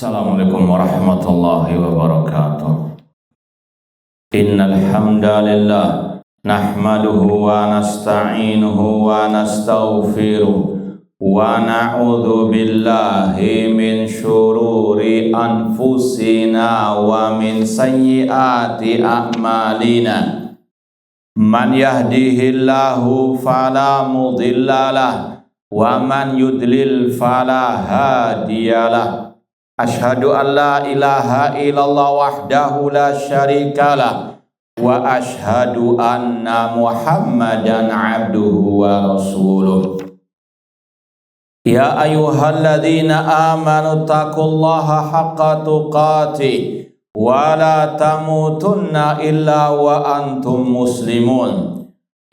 Assalamualaikum warahmatullahi wabarakatuh. Innal hamdalillah nahmaduhu wa nasta'inuhu wa nastaghfiruh wa na'udzu billahi min syururi anfusina wa min sayyiati a'malina. Man yahdihillahu fala mudhillalah wa man yudlil fala hadiyalah. Ashhadu an la ilaha illallah wahdahu la syarikalah wa ashhadu anna Muhammadan abduhu wa rasuluh. Ya ayyuhalladzina amanu taqullaha haqqa tuqatih wa la tamutunna illa wa antum muslimun.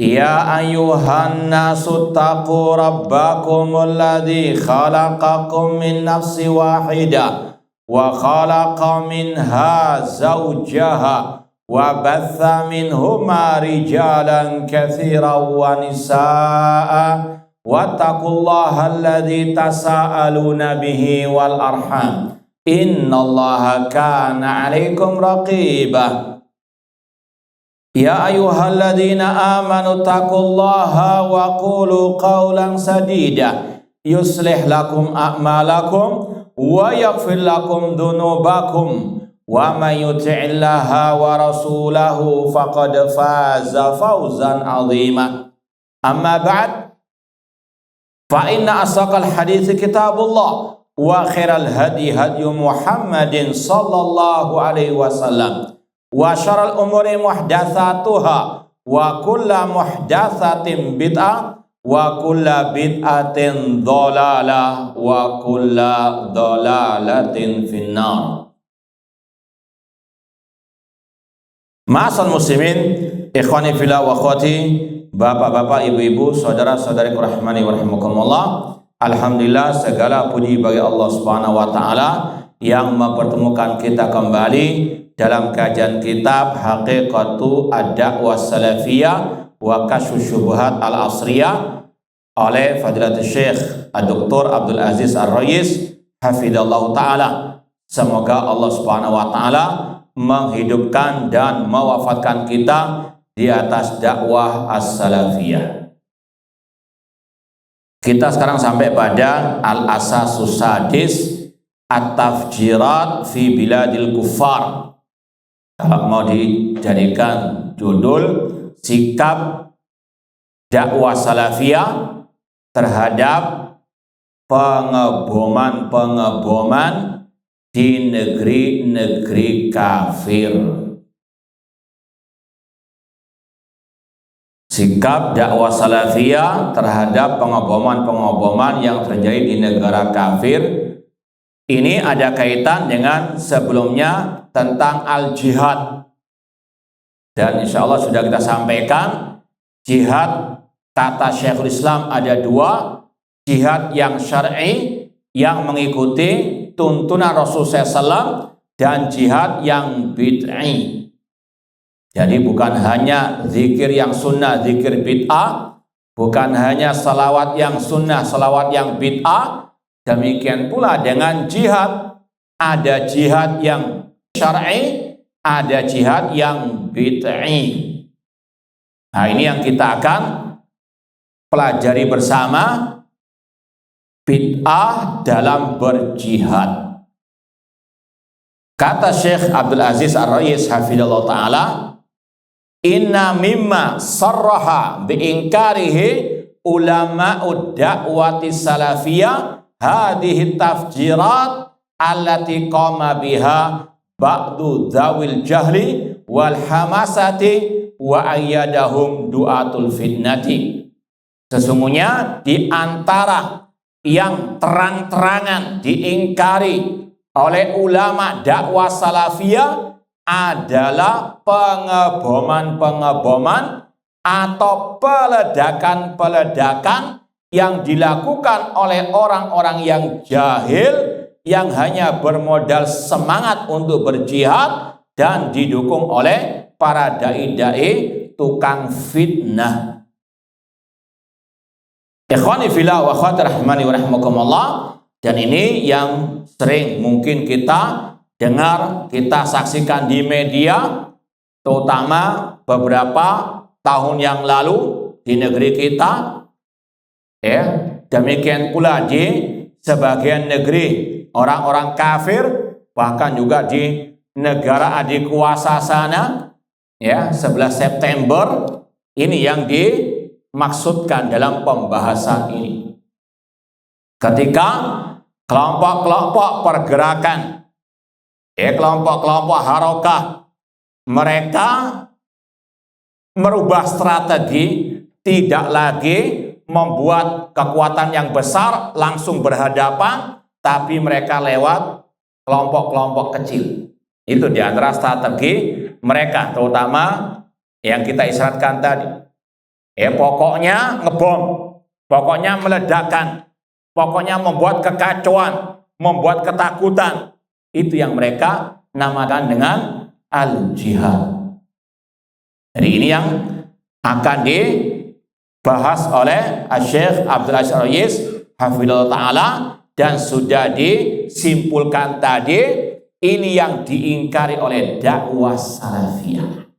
Ya ayyuhan nasu taqu rabbakum alladzi khalaqakum min nafsin wahidah wa khalaqa minha zawjaha wa batha minhuma rijalan katsiran wa nisaa'a wattaqullaha alladzi tasaaluna bihi wal arham innallaha kana 'alaikum raqibah. Ya ayyuhalladzina amanu taqullaha wa qulu qawlan sadida yuslih lakum a'malakum wa yaghfir lakum dhunubakum wa may yuti'illaha wa rasulahu faqad faza fawzan 'azima. Amma ba'd, fa inna asdaqal hadits kitabullah wa khairal hadi hadyu Muhammadin sallallahu alaihi wasallam wa syarrul umuri muhdatsatuha wa kullu muhdatsatin bid'ah wa kullu bid'atin dhalalah wa kullu dhalalatin finnar. Ma'asal muslimin, ikhwani fillah wa akhwati, bapak-bapak, ibu-ibu, saudara-saudari rahmani wa rahimakumullah. Alhamdulillah, segala puji bagi Allah Subhanahu wa taala yang mempertemukan kita kembali dalam kajian kitab Haqiqatu Ad-Da'wah Salafiyah wa Kasyfu Syubhat Al-Asriyah oleh Fadilatul Syekh Dr. Abdul Aziz Ar-Rayis hafidhallahu ta'ala. Semoga Allah Subhanahu wa ta'ala menghidupkan dan mewafatkan kita di atas dakwah as-salafiyah. Kita sekarang sampai pada Al-Asasus Sadis At-Tafjirat fi Biladil Kuffar. Kalau mau dijadikan judul, sikap dakwah salafiyah terhadap pengeboman-pengeboman di negeri-negeri kafir. Sikap dakwah salafiyah terhadap pengeboman-pengeboman yang terjadi di negara kafir. Ini ada kaitan dengan sebelumnya tentang al-jihad. Dan insya Allah sudah kita sampaikan, jihad kata Syekhul Islam ada dua. Jihad yang syar'i yang mengikuti tuntunan Rasulullah SAW, dan jihad yang bid'i. Jadi bukan hanya zikir yang sunnah, zikir bid'ah, bukan hanya salawat yang sunnah, salawat yang bid'ah. Demikian pula dengan jihad, ada jihad yang syar'i, ada jihad yang bid'i. Nah, ini yang kita akan pelajari bersama, bid'ah dalam berjihad. Kata Syekh Abdul Aziz Ar-Rayis hafidhallahu ta'ala, inna mimma sarraha bi'inkarihi ulama'ud da'wati salafiyah hadhihi tafjirat allati qama biha ba'du dzawil jahli wal hamasati wa ayyadahum du'atul fitnati. Sesungguhnya di antara yang terang-terangan diingkari oleh ulama dakwah salafiyah adalah pengeboman-pengeboman atau peledakan-peledakan yang dilakukan oleh orang-orang yang jahil, yang hanya bermodal semangat untuk berjihad dan didukung oleh para dai-dai tukang fitnah. Ikhwani fillah wa akhwati rahimani wa rahimakumullah, Dan ini yang sering mungkin kita dengar, kita saksikan di media, terutama beberapa tahun yang lalu di negeri kita, ya. Demikian pula di sebagian negeri orang-orang kafir, bahkan juga di negara adik kuasa sana, ya, 11 September ini yang dimaksudkan dalam pembahasan ini. Ketika kelompok-kelompok pergerakan, kelompok-kelompok harokah, mereka merubah strategi, tidak lagi membuat kekuatan yang besar langsung berhadapan, tapi mereka lewat kelompok-kelompok kecil. Itu di antara strategi mereka, terutama yang kita isyaratkan tadi. Pokoknya ngebom, pokoknya meledakkan, pokoknya membuat kekacauan, membuat ketakutan. Itu yang mereka namakan dengan al-jihad. Jadi ini yang akan dibahas oleh Syekh Abdul Aziz Ar-Rayis hafizahullah ta'ala, dan sudah disimpulkan tadi, ini yang diingkari oleh dakwah salafiyah.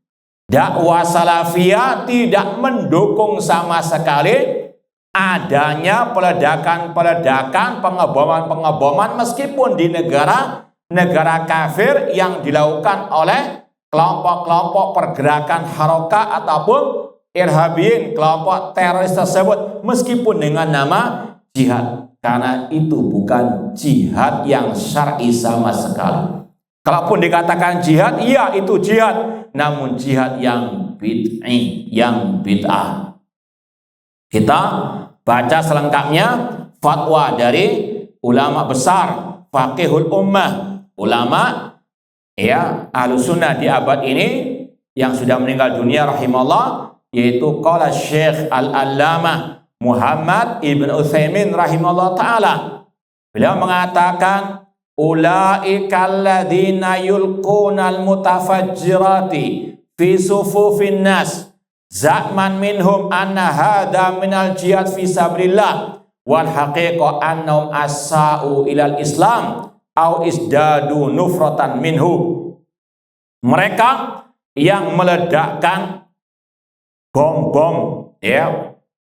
Dakwah salafiyah tidak mendukung sama sekali adanya peledakan-peledakan, pengeboman-pengeboman meskipun di negara kafir yang dilakukan oleh kelompok-kelompok pergerakan harokah ataupun irhabiyin, kelompok teroris tersebut, meskipun dengan nama jihad. Karena itu bukan jihad yang syar'i sama sekali. Kalaupun dikatakan jihad, iya itu jihad, namun jihad yang bid'i, yang bid'ah. Kita baca selengkapnya fatwa dari ulama besar, faqihul ummah, ulama Ahlus Sunnah di abad ini yang sudah meninggal dunia rahimahullah, yaitu qala Syekh Al-Allamah Muhammad Ibn Utsaimin rahimahullah ta'ala. Beliau mengatakan, ulaika alladzina yulqunal mutafajjirati fi sufufin nas za'man minhum anna hadha minal jihad fi sabilillah wal haqiqa annahum asa'u ilal islam au isdadu nufratan minhu. Mereka yang meledakkan bom-bom,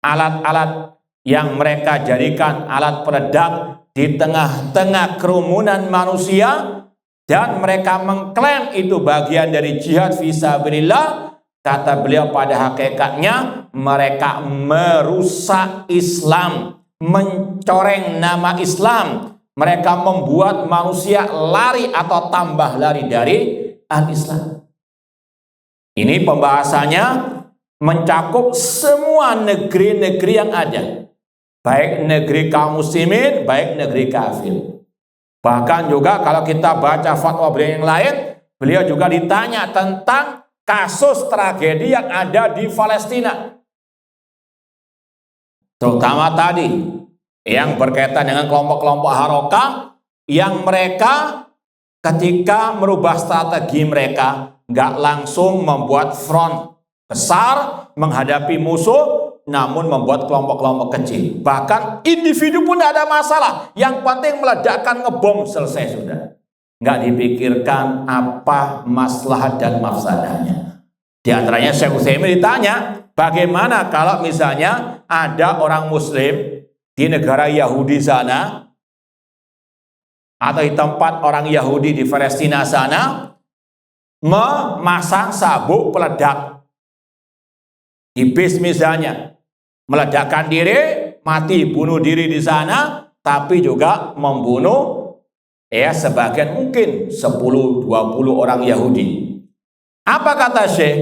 alat-alat yang mereka jadikan alat peledak di tengah-tengah kerumunan manusia, dan mereka mengklaim itu bagian dari jihad fisabilillah. Kata beliau, pada hakikatnya mereka merusak Islam, mencoreng nama Islam. Mereka membuat manusia lari atau tambah lari dari al-Islam. Ini pembahasannya mencakup semua negeri-negeri yang ada, baik negeri kaum muslimin, baik negeri kafir. Bahkan juga kalau kita baca fatwa beliau yang lain, beliau juga ditanya tentang kasus tragedi yang ada di Palestina, terutama tadi yang berkaitan dengan kelompok-kelompok harokah yang mereka ketika merubah strategi mereka nggak langsung membuat front besar menghadapi musuh, namun membuat kelompok-kelompok kecil. Bahkan individu pun tidak ada masalah. Yang penting meledakkan, ngebom, selesai sudah. Nggak dipikirkan apa maslahat dan mafsadahnya. Di antaranya Syekh Utsaimin ditanya, bagaimana kalau misalnya ada orang muslim di negara Yahudi sana, atau di tempat orang Yahudi di Palestina sana, memasang sabuk peledak di bis misalnya, meledakkan diri, mati, bunuh diri di sana, tapi juga membunuh sebagian mungkin 10-20 orang Yahudi. Apa kata Syekh?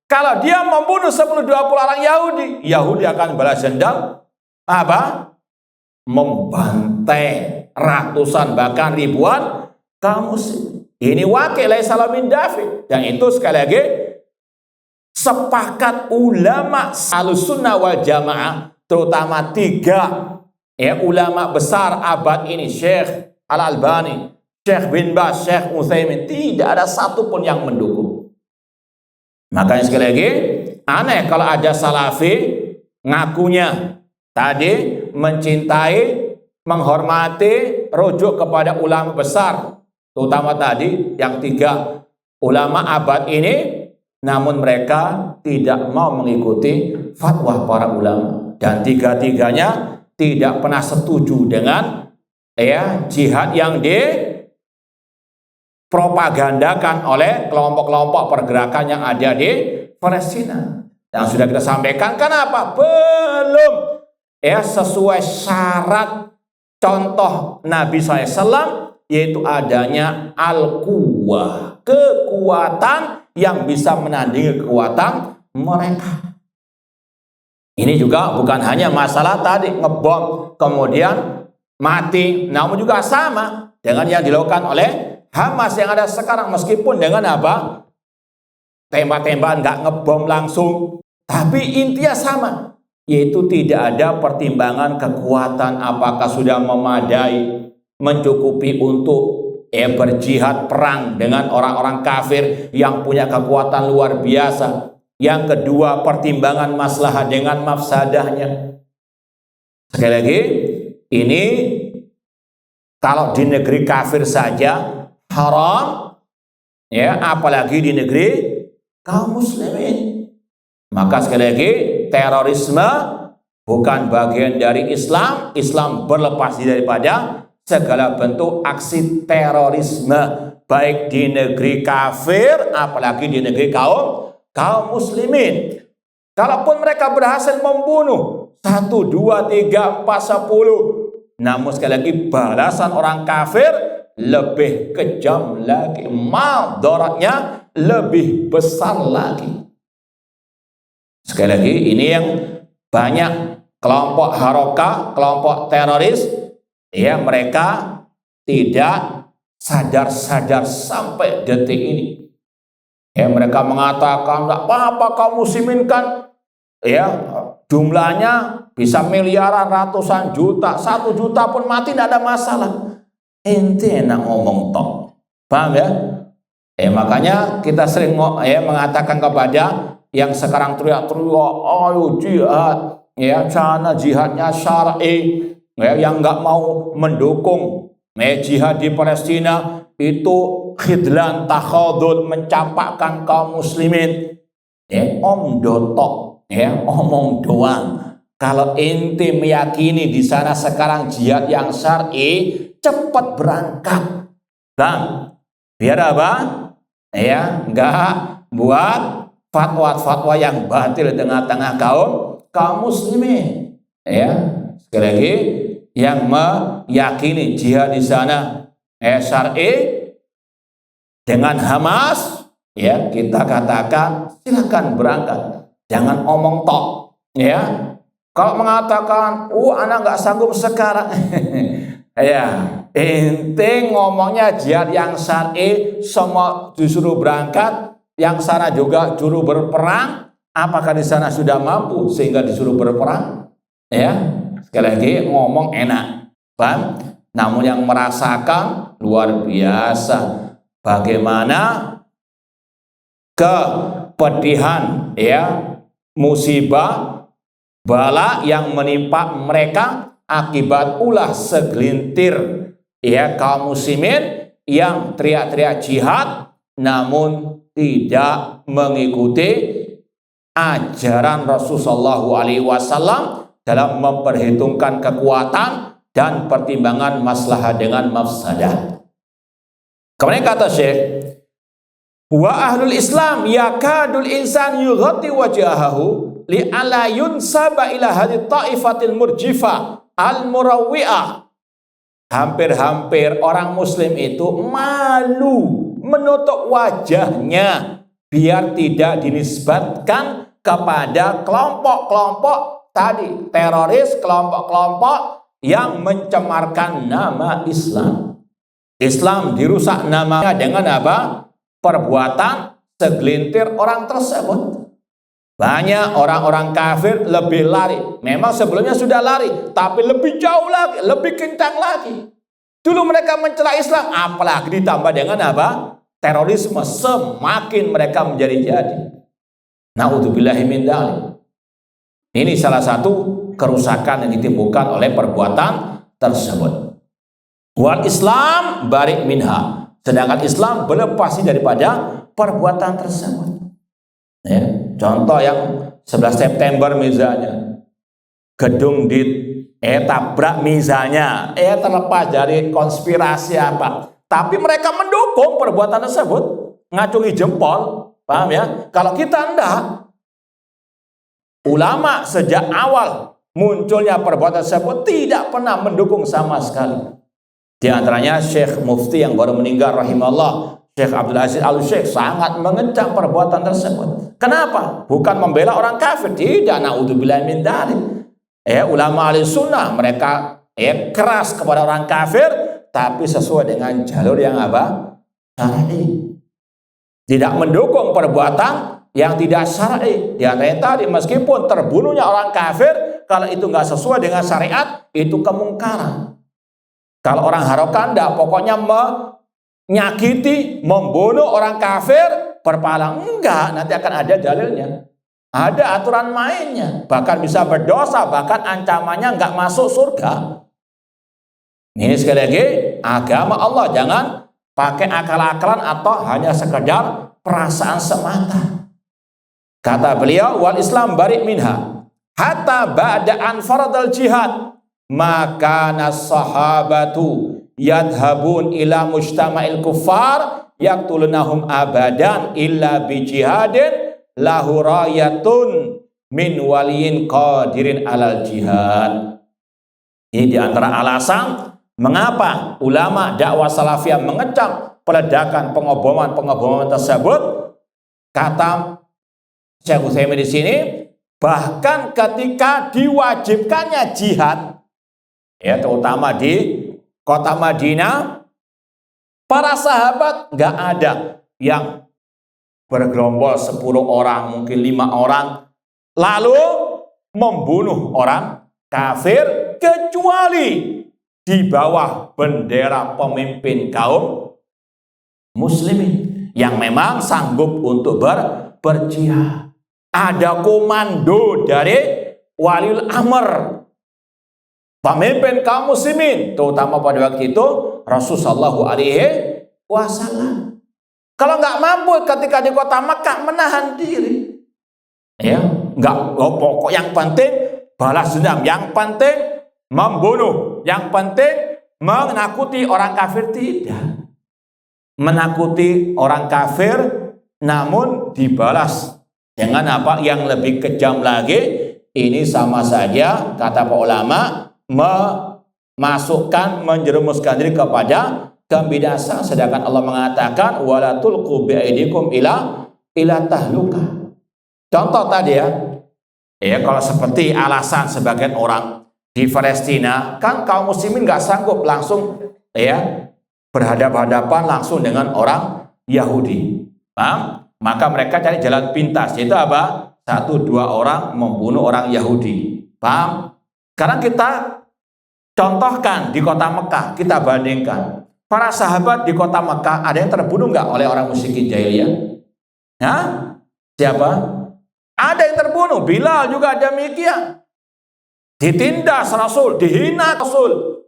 Kalau dia membunuh 10-20 orang Yahudi, Yahudi akan balas dendam apa? Membantai ratusan bahkan ribuan kaum muslim. Ini wakil salamin David. Dan itu sekali lagi sepakat ulama Ahlus Sunnah wal Jamaah, terutama 3 ulama besar abad ini, Syekh Al-Albani, Syekh bin Baz, Syekh Utsaimin, tidak ada satupun yang mendukung. Makanya sekali lagi aneh kalau ada salafi ngakunya tadi mencintai menghormati, rujuk kepada ulama besar, terutama tadi yang 3 ulama abad ini, namun mereka tidak mau mengikuti fatwa para ulama, dan 3-tiganya tidak pernah setuju dengan jihad yang dipropagandakan oleh kelompok-kelompok pergerakan yang ada di Palestina. Yang sudah kita sampaikan, kenapa? Belum sesuai syarat contoh Nabi SAW, yaitu adanya al-quwwah, kekuatan yang bisa menandingi kekuatan mereka. Ini juga bukan hanya masalah tadi ngebom kemudian mati, namun juga sama dengan yang dilakukan oleh Hamas yang ada sekarang, meskipun dengan apa? Tembak-tembakan, nggak ngebom langsung, tapi intinya sama, yaitu tidak ada pertimbangan kekuatan apakah sudah memadai, mencukupi untuk berjihad perang dengan orang-orang kafir yang punya kekuatan luar biasa. Yang kedua, pertimbangan maslahat dengan mafsadahnya. Sekali lagi, ini kalau di negeri kafir saja haram, apalagi di negeri kaum muslimin. Maka sekali lagi, terorisme bukan bagian dari Islam. Islam berlepas diri daripada segala bentuk aksi terorisme, baik di negeri kafir apalagi di negeri kaum muslimin. Kalaupun mereka berhasil membunuh 1, 2, 3, 4, 10, namun sekali lagi balasan orang kafir lebih kejam lagi, madaratnya lebih besar lagi. Sekali lagi, ini yang banyak kelompok harokah, kelompok teroris, mereka tidak sadar-sadar sampai detik ini. Mereka mengatakan nggak apa-apa kaum muslimin kan, jumlahnya bisa miliaran, ratusan juta, 1 juta pun mati tidak ada masalah. Ente enak ngomong tok, paham ya? Makanya kita sering mengatakan kepada yang sekarang teriak-teriak, ayo jihad, sana jihadnya syar'i, yang nggak mau mendukung jihad di Palestina itu khidlan takhadul, mencampakkan kaum muslimin. Dotok, omong doang. Kalau ente meyakini di sana sekarang jihad yang syar'i, cepat berangkat, bang. Biar apa? Nggak buat fatwa-fatwa yang batil di tengah-tengah kaum muslimin. Sekali lagi, yang meyakini jihad di sana syar'i dengan Hamas, kita katakan silakan berangkat, jangan omong tok. Kalau mengatakan, anak nggak sanggup sekarang, ente ngomongnya jihad yang syar'i, semua disuruh berangkat, yang sana juga juru berperang. Apakah di sana sudah mampu sehingga disuruh berperang? Sekali lagi ngomong enak, paham? Namun yang merasakan luar biasa. Bagaimana kepedihan, musibah, bala yang menimpa mereka akibat ulah segelintir kaum muslimin yang teriak-teriak jihad namun tidak mengikuti ajaran Rasulullah SAW dalam memperhitungkan kekuatan dan pertimbangan maslahat dengan mafsadah. Kemudian kata Syekh, wa ahlul Islam yakadul insan yughatti wajahahu li'ala yunsaba ila hadhihi ta'ifatil murjifah al-murawwi'ah. Hampir-hampir orang muslim itu malu menutup wajahnya biar tidak dinisbatkan kepada kelompok-kelompok tadi, teroris, kelompok-kelompok yang mencemarkan nama Islam. Islam dirusak namanya dengan apa? Perbuatan segelintir orang tersebut. Banyak orang-orang kafir lebih lari. Memang sebelumnya sudah lari, tapi lebih jauh lagi, lebih kencang lagi. Dulu mereka mencela Islam, apalagi ditambah dengan apa? Terorisme, semakin mereka menjadi-jadi. Na'udzubillahi min dzalik. Ini salah satu kerusakan yang ditimbulkan oleh perbuatan tersebut. Wal Islam bari minha, sedangkan Islam berlepas daripada perbuatan tersebut. Ya, contoh yang 11 September misalnya, gedung tabrak misalnya, terlepas dari konspirasi apa, tapi mereka mendukung perbuatan tersebut, ngacungi jempol, paham ya? Kalau kita enggak, ulama sejak awal munculnya perbuatan tersebut tidak pernah mendukung sama sekali. Di antaranya Syekh Mufti yang baru meninggal rahimahullah, Syekh Abdul Aziz Al-Syekh, sangat mengecam perbuatan tersebut. Kenapa? Bukan membela orang kafir, tidak, naudzubillah min dzalik. Ulama ahli sunnah mereka keras kepada orang kafir, tapi sesuai dengan jalur yang apa? Syar'i. Tidak mendukung perbuatan yang tidak syar'i. Di antaranya tadi, meskipun terbunuhnya orang kafir, kalau itu nggak sesuai dengan syariat, itu kemungkaran. Kalau orang harokan, pokoknya menyakiti, membunuh orang kafir, berpahala. Enggak, nanti akan ada dalilnya. Ada aturan mainnya. Bahkan bisa berdosa, bahkan ancamannya enggak masuk surga. Ini sekali lagi, agama Allah. Jangan pakai akal-akalan atau hanya sekedar perasaan semata. Kata beliau, wal Islam bari minha. Hatta ba'da an faradal jihad. Maka sahabatu yadhabun ila mujtama'il kuffar yaqtulunahum abadan illa bi jihadin lahu rayatun min waliyin qadirin alal jihad. Ini diantara alasan mengapa ulama dakwah salafiyah mengecam peledakan pengoboman tersebut. Kata Syekh Utsaimin di sini, bahkan ketika diwajibkannya jihad, terutama di kota Madinah, para sahabat nggak ada yang bergerombol 10 orang, mungkin 5 orang, lalu membunuh orang kafir, kecuali di bawah bendera pemimpin kaum muslimin yang memang sanggup untuk berjihad. Ada komando dari waliul amr, pemimpin kaum muslimin, terutama pada waktu itu Rasulullah SAW. Kalau nggak mampu ketika di kota Makkah menahan diri, nggak pokok yang penting balas dendam, yang penting membunuh, yang penting menakuti orang kafir, tidak. Menakuti orang kafir, namun dibalas dengan apa yang lebih kejam lagi. Ini sama saja, kata para ulama, memasukkan, menjerumuskan diri kepada kebid'ahan. Sedangkan Allah mengatakan wala tulqu biaidikum ila tahluka. Contoh tadi kalau seperti alasan sebagian orang di Palestina, kan kaum muslimin nggak sanggup langsung berhadapan-hadapan langsung dengan orang Yahudi, paham? Maka mereka cari jalan pintas, yaitu apa? 1-2 orang membunuh orang Yahudi, paham? Sekarang kita contohkan di kota Mekah, kita bandingkan. Para sahabat di kota Mekah, ada yang terbunuh nggak oleh orang musyrikin jahiliyah? Siapa? Ada yang terbunuh. Bilal juga demikian. Ditindas Rasul, dihina Rasul.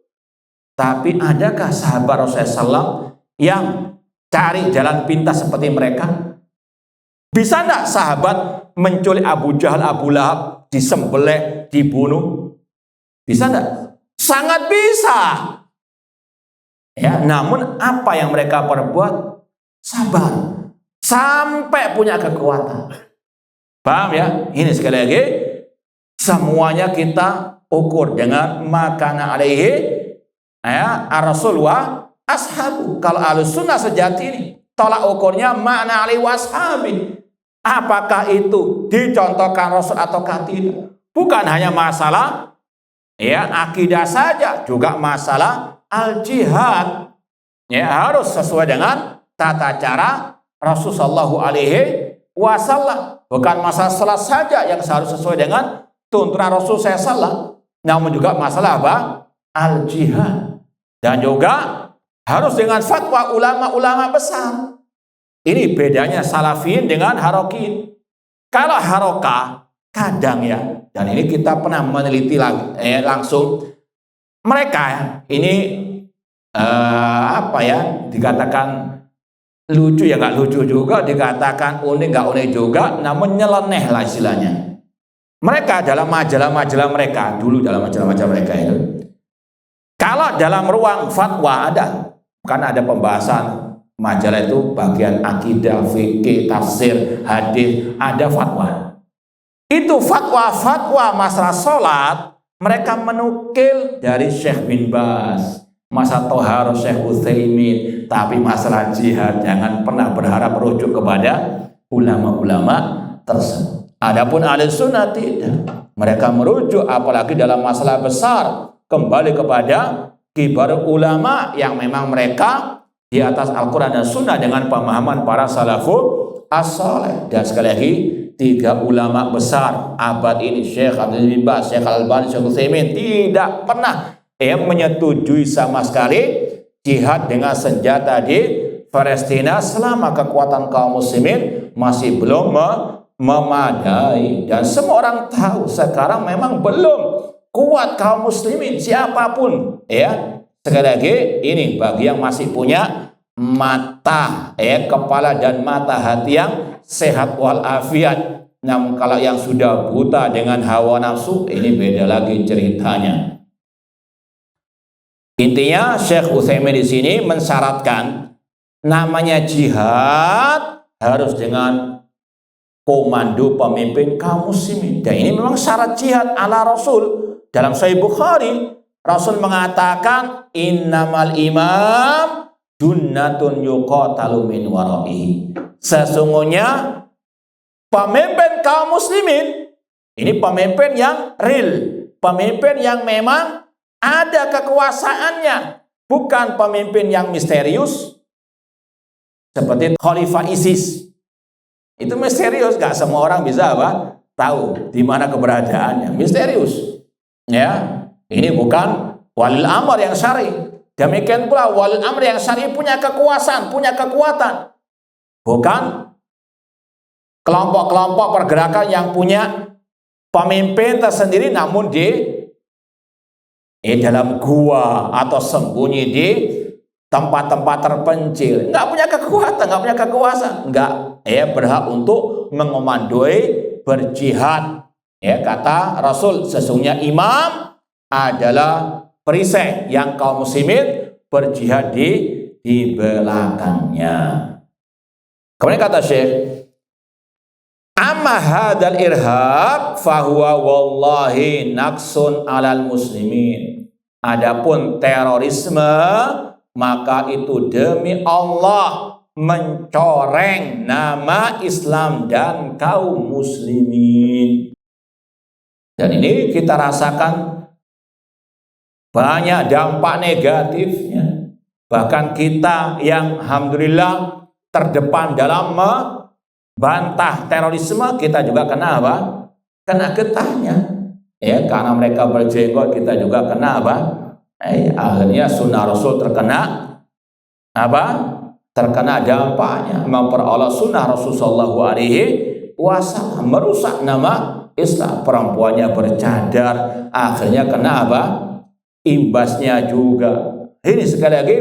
Tapi adakah sahabat Rasulullah SAW yang cari jalan pintas seperti mereka? Bisa enggak sahabat menculik Abu Jahal, Abu Lahab, disembelih, dibunuh? Bisa enggak? Sangat bisa. Namun apa yang mereka perbuat? Sabar. Sampai punya kekuatan. Paham ya? Ini sekali lagi, semuanya kita ukur dengan makana alaihi ar-rasul wa ashabu. Kalau Ahlussunnah sejati ini tolak ukurnya makna alaihi wa ashabi. Apakah itu dicontohkan Rasul ataukah tidak? Bukan hanya masalah akidah saja, juga masalah al-jihad. Harus sesuai dengan tata cara Rasulullah SAW. Bukan masalah salat saja yang harus sesuai dengan tuntunan Rasul SAW, namun juga masalah apa? Al-jihad. Dan juga harus dengan fatwa ulama-ulama besar. Ini bedanya salafiyin dengan harokin. Kalau haroka kadang dan ini kita pernah meneliti langsung, Mereka ini dikatakan lucu ya nggak lucu juga, dikatakan unik nggak unik juga, namun nyeleneh lah istilahnya. Mereka dalam majalah-majalah mereka dulu, dalam majalah-majalah mereka itu, kalau dalam ruang fatwa kan ada pembahasan majalah itu bagian akidah, fikih, tafsir, hadis, ada fatwa. Itu fatwa masalah sholat mereka menukil dari Syekh bin Baz, masa Toharo Syekh Utsaimin. Tapi masalah jihad jangan pernah berharap merujuk kepada ulama-ulama tersebut. Adapun ahli sunnah tidak, mereka merujuk apalagi dalam masalah besar kembali kepada kibar ulama yang memang mereka di atas Al-Quran dan Sunnah dengan pemahaman para salafus as-saleh. Dan sekali lagi, 3 ulama besar abad ini, Syekh Abdul bin Baz, Syekh Al-Albani, Syekh Utsaimin, tidak pernah menyetujui sama sekali jihad dengan senjata di Palestina selama kekuatan kaum muslimin masih belum memadai. Dan semua orang tahu sekarang memang belum kuat kaum muslimin siapapun ya. Sekali lagi, ini bagi yang masih punya mata kepala dan mata hati yang sehat walafiat. Namun kalau yang sudah buta dengan hawa nafsu, ini beda lagi ceritanya. Intinya Syekh Utsaimin di sini mensyaratkan namanya jihad harus dengan komando pemimpin kaum muslimin. Dan ini memang syarat jihad ala Rasul. Dalam Sahih Bukhari, Rasul mengatakan innamal imam junnatun yuqatalu min waraihi. Sesungguhnya pemimpin kaum muslimin ini pemimpin yang real, pemimpin yang memang ada kekuasaannya, bukan pemimpin yang misterius seperti Khalifah ISIS. Itu misterius, gak semua orang bisa tahu di mana keberadaannya, misterius. Ya, ini bukan walil amr yang syar'i. Demikian pula walil amr yang syar'i punya kekuasaan, punya kekuatan. Bukan kelompok-kelompok pergerakan yang punya pemimpin tersendiri namun di dalam gua atau sembunyi di tempat-tempat terpencil, nggak punya kekuatan, nggak punya kekuasaan, nggak berhak untuk mengomandoi berjihad. Ya, kata Rasul, sesungguhnya imam adalah perisai yang kaum muslimin berjihad di belakangnya. Kemudian kata Syekh, amma hadal irhab fahuwa wallahi naksun alal muslimin. Adapun terorisme, maka itu demi Allah mencoreng nama Islam dan kaum muslimin. Dan ini kita rasakan banyak dampak negatifnya. Bahkan kita yang alhamdulillah terdepan dalam membantah terorisme, kita juga kena kena getahnya. Ya, karena mereka berjenggot, kita juga kena akhirnya sunnah Rasul terkena terkena dampaknya, memperoleh sunnah Rasul sallallahu alaihi wasallam, merusak nama Islam. Perempuannya bercadar, akhirnya kena imbasnya juga. Ini sekali lagi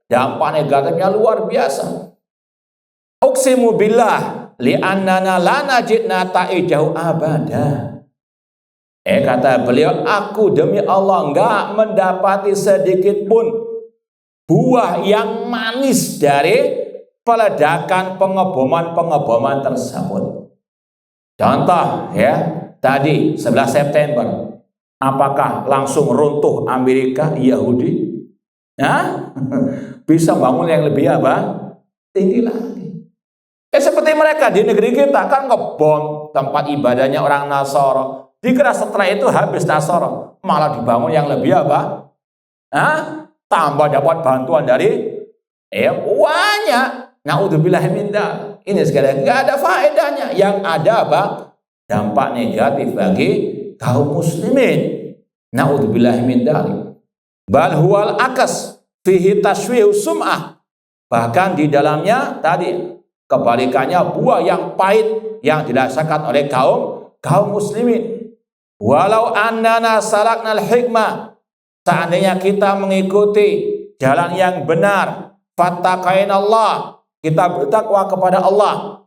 dampak negatifnya luar biasa. Uqsimu billah li'annana la najid nata'ijahu abada. Kata beliau, aku demi Allah enggak mendapati sedikit pun buah yang manis dari peledakan pengeboman tersebut. Contoh ya, tadi 11 September, apakah langsung runtuh Amerika, Yahudi? Bisa bangun yang lebih tinggi lagi. Seperti mereka di negeri kita kan ngebom tempat ibadahnya orang Nasara. Dikira setelah itu habis Nasara, malah dibangun yang lebih tambah dapat bantuan dari banyak. Naudzubillah min dzalik. Ini sekali lagi nggak ada faedahnya. Yang ada dampak negatif bagi kaum muslimin. Naudzubillah min dzalik. Bal huwal akas fihi tashwihu sum'ah. Bahkan di dalamnya tadi kebalikannya buah yang pahit yang dirasakan oleh kaum muslimin. Walau annana salaknal hikmah seandainya kita mengikuti jalan yang benar, fattaqainallah, kita bertakwa kepada Allah.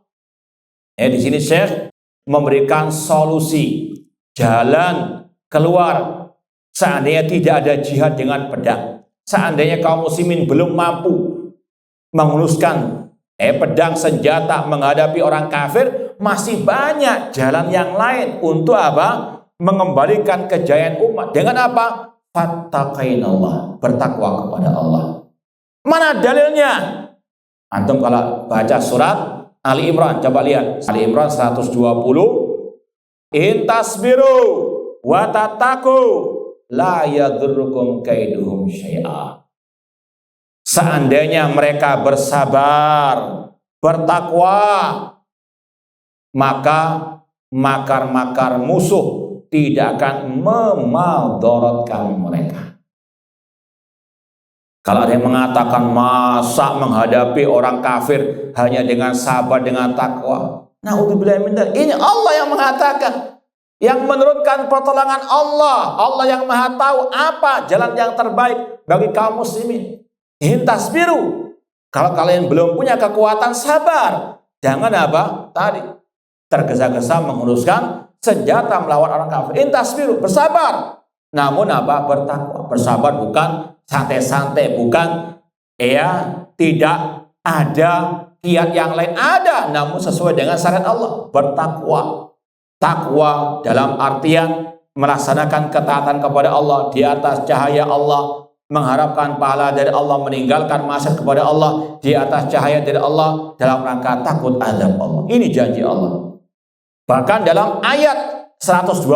Di sini Syekh memberikan solusi, jalan keluar seandainya tidak ada jihad dengan pedang. Seandainya kaum muslimin belum mampu menguruskan pedang senjata menghadapi orang kafir, masih banyak jalan yang lain untuk apa? Mengembalikan kejayaan umat. Dengan apa? Fattaqainallah, bertakwa kepada Allah. Mana dalilnya? Antum kalau baca surat Ali Imran, coba lihat Ali Imran 120, in tasbiru wa tattaqu la yadurrukum kaiduhum syai'a. Seandainya mereka bersabar, bertakwa, maka makar-makar musuh tidak akan memadorotkan mereka. Kalau ada yang mengatakan masa menghadapi orang kafir hanya dengan sabar, dengan takwa, naudzubillah min dzalik. Ini Allah yang mengatakan, yang menurunkan pertolongan Allah. Allah yang maha tahu apa jalan yang terbaik bagi kaum muslimin. In tasbiru, kalau kalian belum punya kekuatan, sabar. Jangan apa? Tadi tergesa-gesa menguruskan senjata melawan orang kafir. In tasbiru, bersabar. Namun apa? Bertakwa. Bersabar bukan santai-santai, bukan tidak ada kiat yang lain, ada, namun sesuai dengan syariat Allah. Bertakwa. Takwa dalam artian melaksanakan ketaatan kepada Allah di atas cahaya Allah, mengharapkan pahala dari Allah, meninggalkan maksiat kepada Allah di atas cahaya dari Allah, dalam rangka takut azab Allah. Ini janji Allah. Bahkan dalam ayat 125,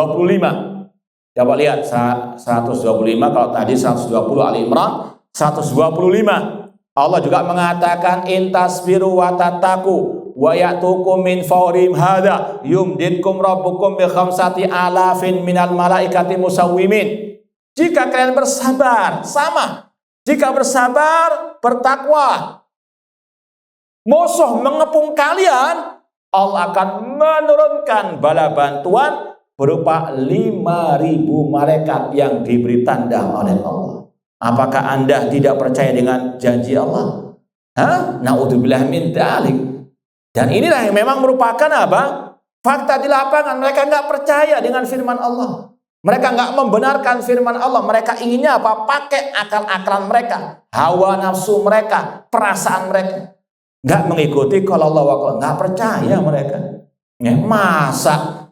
coba lihat 125, kalau tadi 120 Ali Imran, 125 Allah juga mengatakan in tasbiru wa tattaqu wa ya'tukum min fawrim hadza yumdidkum rabbukum bi khamsati alafin minal malaikati musawwimin. Jika kalian bersabar, sama. Jika bersabar, bertakwa, musuh mengepung kalian, Allah akan menurunkan bala bantuan berupa 5.000 malaikat yang diberi tanda oleh Allah. Apakah Anda tidak percaya dengan janji Allah? Naudzubillah min dzalik. Dan inilah yang memang merupakan apa? Fakta di lapangan. Mereka nggak percaya dengan firman Allah. Mereka nggak membenarkan firman Allah. Mereka inginnya apa? Pakai akal-akalan mereka, hawa nafsu mereka, perasaan mereka. Nggak mengikuti kalau Allah wa qala. Nggak percaya mereka. Masa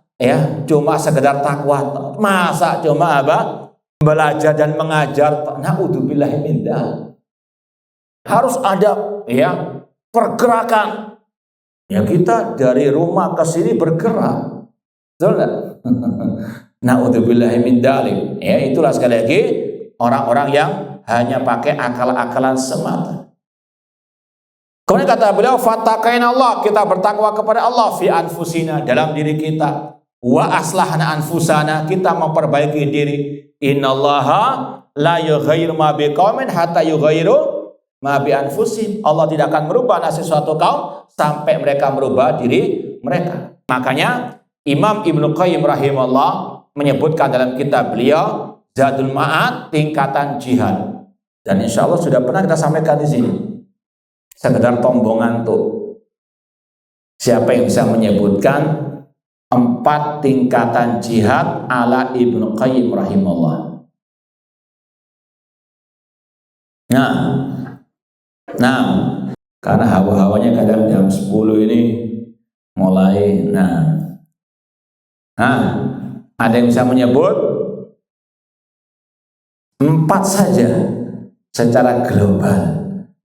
cuma sekedar takwa, masa cuma apa? Belajar dan mengajar, naudzubillah min dzalik. Harus ada pergerakan. Kita dari rumah ke sini bergerak. Betul enggak? Naudzubillah min dzalik. Itulah sekali lagi orang-orang yang hanya pakai akal-akalan semata. Kemudian kata beliau, fattaqainallah, kita bertakwa kepada Allah fi anfusina, dalam diri kita. Wa aslahna anfusana, kita memperbaiki diri. Innallaha la yughayyiru ma biqaumin hatta yughayyiru ma bi anfusihim. Allah tidak akan merubah nasib suatu kaum sampai mereka merubah diri mereka. Makanya Imam Ibnu Qayyim rahimahullah menyebutkan dalam kitab beliau Zadul Ma'ad, tingkatan jihad. Dan insya Allah sudah pernah kita sampaikan di sini. Sekedar tombongan tuh. Siapa yang bisa menyebutkan 4 tingkatan jihad ala Ibnu Qayyim rahimahullah? Nah, karena hawa-hawanya kadang jam 10 ini mulai. Ada yang bisa menyebut 4 saja secara global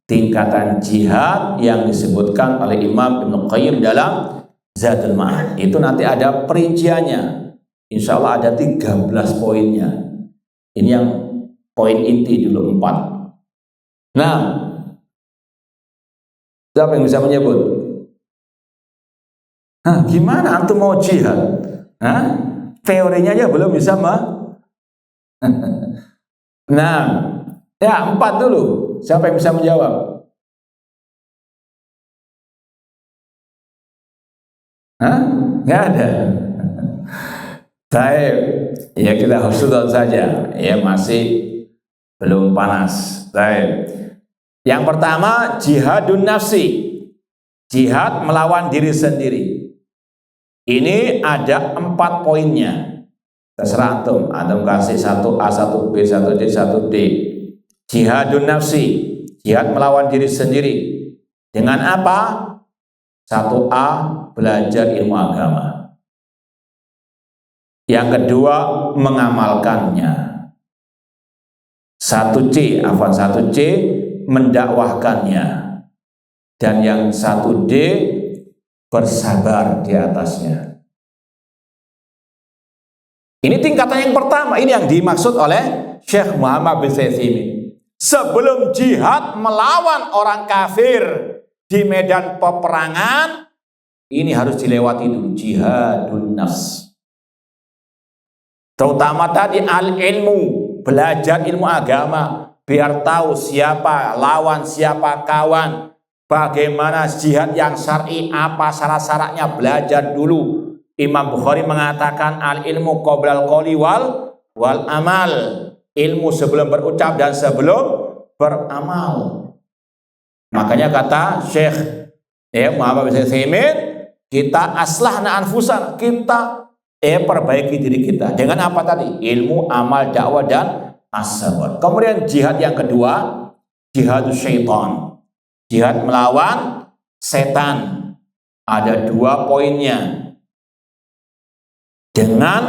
tingkatan jihad yang disebutkan oleh Imam Ibnu Qayyim dalam Zadul Ma'ad. Itu nanti ada perinciannya. Insya Allah ada 13 poinnya. Ini yang poin inti dulu 4. Siapa yang bisa menyebut? Gimana antum mau jihad? Teorinya aja belum bisa mah. 4 dulu. Siapa yang bisa menjawab? Nggak ada. Baik, kita husnuzon saja. Masih Belum panas. Baik. Yang pertama, jihadun nafsi. Jihad melawan diri sendiri. Ini ada 4 poinnya. Terserah antum. Antum kasih 1A, 1B, 1C, 1D. Jihadun nafsi. Jihad melawan diri sendiri. Dengan apa? 1A, belajar ilmu agama. Yang kedua, mengamalkannya. 1C, mendakwahkannya. Dan yang 1D, bersabar di atasnya. Ini tingkatan yang pertama. Ini yang dimaksud oleh Syekh Muhammad bin Utsaimin. Sebelum jihad melawan orang kafir di medan peperangan, ini harus dilewati dulu, jihadun nafs. Terutama tadi al-ilmu, belajar ilmu agama, biar tahu siapa lawan, siapa kawan. Bagaimana jihad yang syar'i, apa syarat-syaratnya, belajar dulu. Imam Bukhari mengatakan al-ilmu qoblal qawli wal amal. Ilmu sebelum berucap dan sebelum beramal. Makanya kata Syekh Muhammad bin Utsaimin, kita aslahna anfusan, kita perbaiki diri kita. Dengan apa tadi? Ilmu, amal, dakwah, dan as-sabar. Kemudian jihad yang kedua, jihadus syaitan. Jihad melawan setan. Ada 2 poinnya. Dengan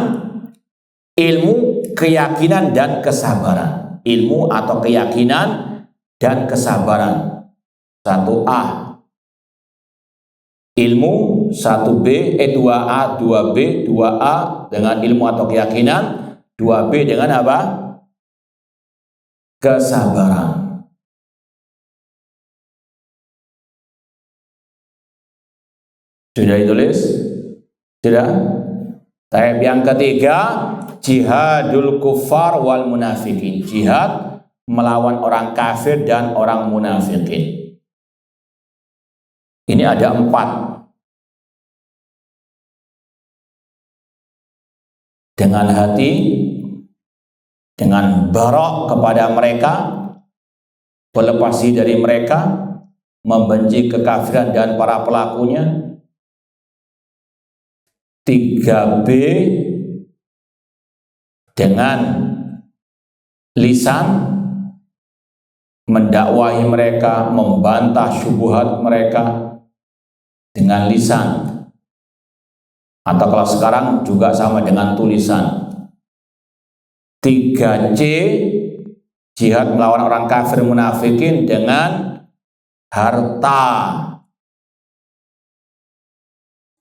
ilmu, keyakinan, dan kesabaran. Ilmu atau keyakinan dan kesabaran. 1A. Ilmu, 1B, 2A, 2B, 2A dengan ilmu atau keyakinan, 2B dengan apa? Kesabaran. Sudah ditulis? Sudah? Tahap yang ketiga, jihadul kuffar wal munafikin. Jihad melawan orang kafir dan orang munafikin. Ini ada 4. Dengan hati, dengan barok kepada mereka, berlepas diri dari mereka, membenci kekafiran dan para pelakunya. 3B, dengan lisan, mendakwahi mereka, membantah syubhat mereka dengan lisan. Atau kalau sekarang juga sama dengan tulisan. 3C, jihad melawan orang kafir munafikin dengan harta.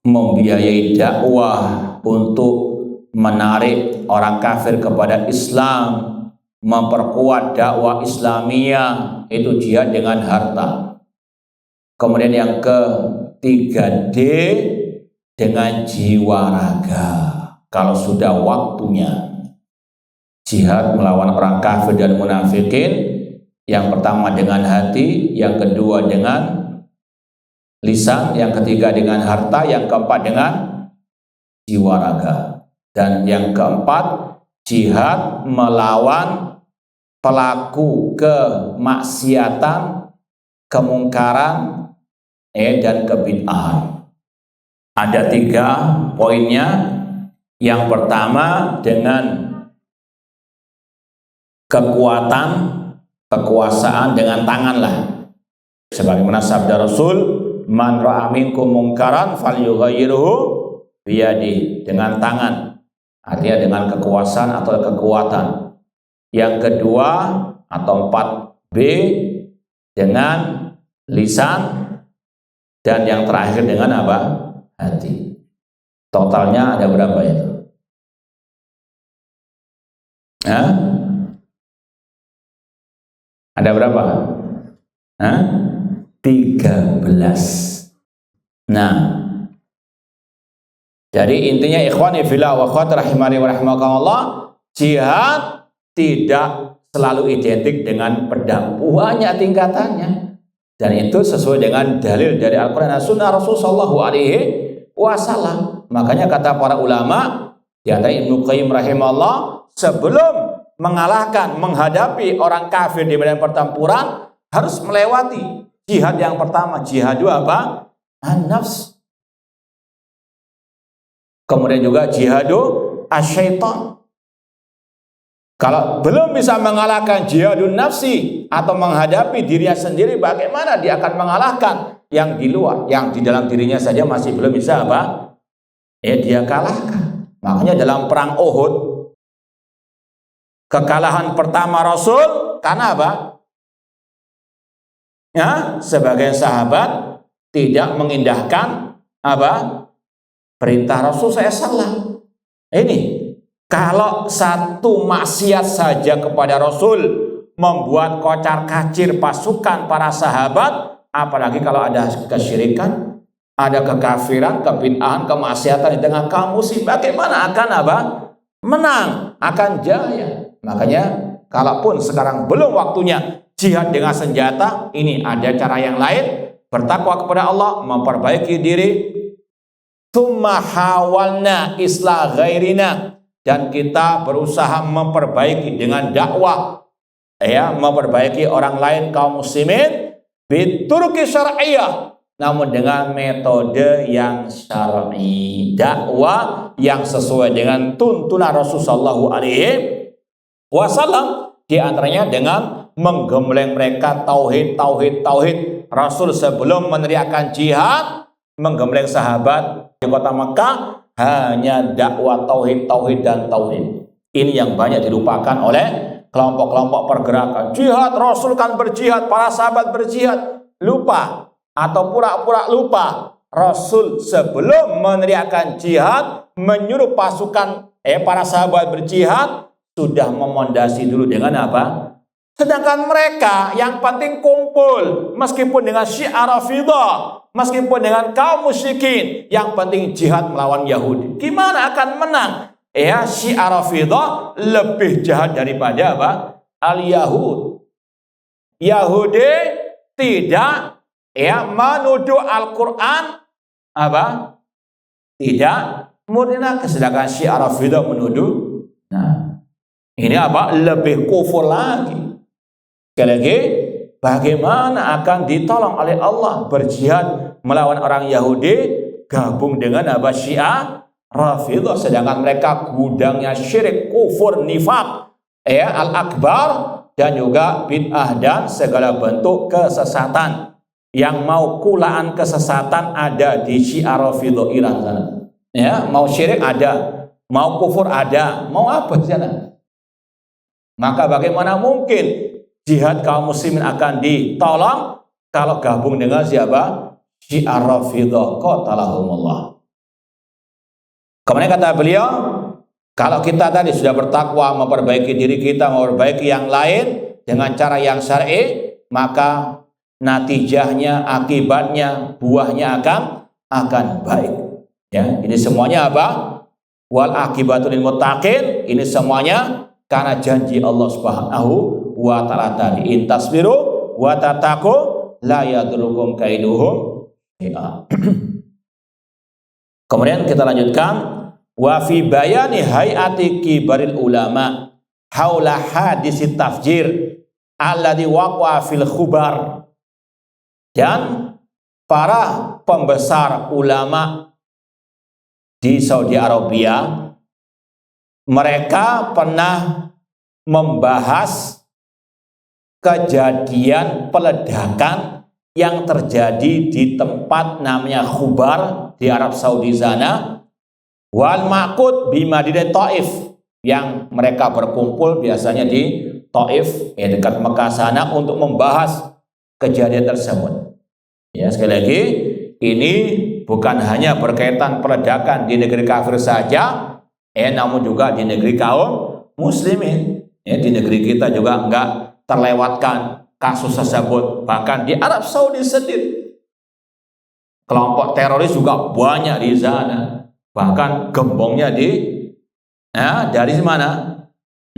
Membiayai dakwah untuk menarik orang kafir kepada Islam, memperkuat dakwah Islamiyah, itu jihad dengan harta. Kemudian yang ke-3D, dengan jiwa raga. Kalau sudah waktunya jihad melawan orang kafir dan munafikin, yang pertama dengan hati, yang kedua dengan lisan, yang ketiga dengan harta, yang keempat dengan jiwa raga, dan yang keempat jihad melawan pelaku kemaksiatan, kemungkaran, dan kebid'ahan. Ada 3 poinnya. Yang pertama dengan kekuatan, kekuasaan dengan tangan lah. Sebagaimana sabda Rasul, man ra'a minkum mungkaran falyughayyirhu biyadi, dengan tangan, artinya dengan kekuasaan atau kekuatan. Yang kedua atau 4B dengan lisan, dan yang terakhir dengan apa? Hati. Totalnya ada berapa itu? Ada berapa? 13. Nah, jadi intinya ikhwani fillah wa akhwat rahimani wa rahimakumullah, jihad tidak selalu identik dengan pedang. Banyak tingkatannya. Dan itu sesuai dengan dalil dari Al-Quran dan Sunnah Rasulullah sallallahu alaihi wasallam. Makanya kata para ulama, di antara Ibnu Qayyim rahimahullah, sebelum mengalahkan, menghadapi orang kafir di medan pertempuran harus melewati jihad yang pertama. Jihad apa? An-nafs. Kemudian juga jihadu asyaiton. Kalau belum bisa mengalahkan jihadun nafsi atau menghadapi dirinya sendiri, bagaimana dia akan mengalahkan yang di luar, yang di dalam dirinya saja masih belum bisa apa? Dia kalahkan. Makanya dalam perang Uhud, kekalahan pertama Rasul karena apa? Ya, sebagai sahabat tidak mengindahkan apa? Perintah Rasul, saya salah. Ini kalau satu maksiat saja kepada Rasul membuat kocar-kacir pasukan para sahabat, apalagi kalau ada kesyirikan, ada kekafiran, kebid'ahan, kemaksiatan di tengah kaum muslim, bagaimana akan apa? Menang, akan jaya. Makanya kalaupun sekarang belum waktunya jihad dengan senjata, ini ada cara yang lain. Bertakwa kepada Allah, memperbaiki diri. Tsumma hawalna islah ghairina, dan kita berusaha memperbaiki dengan dakwah, memperbaiki orang lain kaum muslimin biturki syar'iyyah, namun dengan metode yang syar'i, dakwah yang sesuai dengan tuntunan Rasulullah SAW, di antaranya dengan menggembleng mereka tauhid. Rasul sebelum meneriakkan jihad menggembleng sahabat di kota Mekah hanya dakwah tauhid. Ini yang banyak dilupakan oleh kelompok-kelompok pergerakan. Jihad, Rasul kan berjihad, para sahabat berjihad. Lupa atau pura-pura lupa, Rasul sebelum meneriakkan jihad, menyuruh pasukan para sahabat berjihad, sudah memondasi dulu dengan apa? Sedangkan mereka yang penting kumpul, meskipun dengan syiar Rafidah, meskipun dengan kaum musyrikin, yang penting jihad melawan Yahudi. Gimana akan menang? Syiar Rafidah lebih jahat daripada apa? Al-Yahud. Yahudi tidak menuduh Al-Quran apa? Tidak murni, sedangkan syiar Rafidah menuduh. Nah, ini apa? Lebih kufur lagi. Sekali lagi, bagaimana akan ditolong oleh Allah berjihad melawan orang Yahudi, gabung dengan apa? Syiah Rafidah, sedangkan mereka gudangnya syirik, kufur, nifaq, al-akbar, dan juga bid'ah dan segala bentuk kesesatan. Yang mau kulaan kesesatan ada di Syiah Rafidah Iran sana. Mau syirik ada, mau kufur ada, mau apa di sana? Maka bagaimana mungkin jihad kaum muslimin akan ditolong kalau gabung dengan siapa? Syiah Rafidah qatalahumullah. Kemudian kata beliau, kalau kita tadi sudah bertakwa, memperbaiki diri kita, memperbaiki yang lain dengan cara yang syar'i, maka natijahnya, akibatnya, buahnya akan baik. Ini semuanya apa? Wal akibatul lil muttaqin. Ini semuanya karena janji Allah Subhanahu wa ta'ala tadi, in tasbiru wa tattaqu la yadurukum kaiduhum. Kemudian kita lanjutkan, wa fi bayani hayati kibaril ulama haula hadisit tafjir alladhi waqa'a fil khubar. Dan para pembesar ulama di Saudi Arabia, mereka pernah membahas kejadian peledakan yang terjadi di tempat namanya Khubar di Arab Saudi sana, wal maqud bi Madinah Taif, yang mereka berkumpul biasanya di Taif, dekat Mekah sana, untuk membahas kejadian tersebut. Sekali lagi, ini bukan hanya berkaitan peledakan di negeri kafir saja, namun juga di negeri kaum muslimin. Di negeri kita juga enggak terlewatkan kasus tersebut. Bahkan di Arab Saudi sendiri, kelompok teroris juga banyak di sana. Bahkan gembongnya dari mana?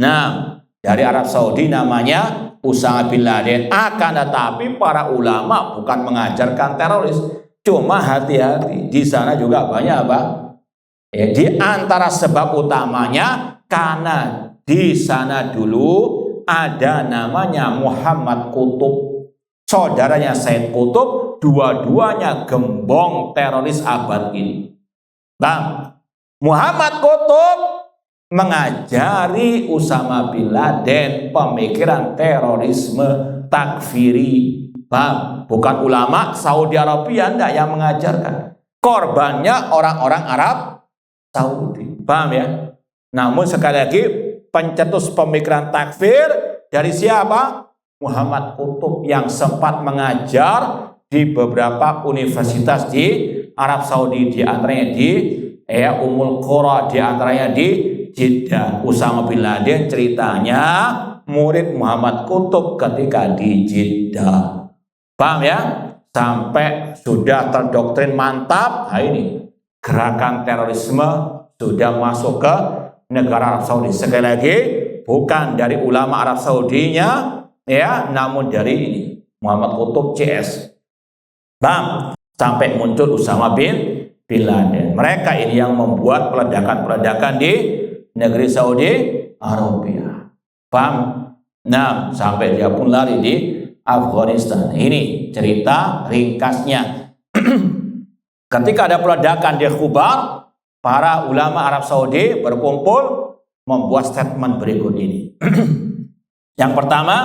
Nah, dari Arab Saudi, namanya Usama bin Laden. Akan tetapi para ulama bukan mengajarkan teroris. Cuma hati-hati, di sana juga banyak apa? Di antara sebab utamanya karena di sana dulu ada namanya Muhammad Qutb, saudaranya Said Qutb, dua-duanya gembong teroris abad ini. Nah, Muhammad Qutb mengajari Usama bin Laden pemikiran terorisme takfiri. Paham? Bukan ulama Saudi Arabia enggak yang mengajarkan. Korbannya orang-orang Arab Saudi. Paham ya? Namun sekali lagi pencetus pemikiran takfir dari siapa? Muhammad Qutb yang sempat mengajar di beberapa universitas di Arab Saudi, di antaranya di Ummul Qura, di antaranya di Jeddah. Usama bin Laden ceritanya murid Muhammad Qutb ketika di Jeddah. Paham ya? Sampai sudah terdoktrin mantap. Nah ini gerakan terorisme sudah masuk ke negara Arab Saudi. Sekali lagi bukan dari ulama Arab Saudinya ya, namun dari ini Muhammad Qutb CS. Paham? Sampai muncul Usama bin Laden. Mereka ini yang membuat peledakan-peledakan di negeri Saudi Arabia. Paham? Nah, sampai dia pun lari di Afghanistan. Ini cerita ringkasnya. Ketika ada peledakan di Khubar, para ulama Arab Saudi berkumpul membuat statement berikut ini. Yang pertama,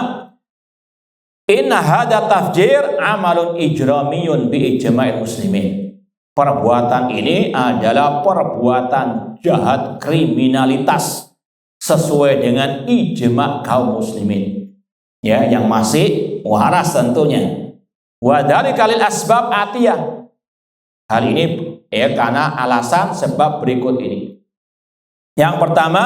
inna hadza tafjir amalun ijramiyun bi ijma'il muslimin. Perbuatan ini adalah perbuatan jahat, kriminalitas sesuai dengan ijma' kaum muslimin. Ya, yang masih waras tentunya. Wa dari kalil asbab atiyah. Hal ini ya karena alasan sebab berikut ini. Yang pertama,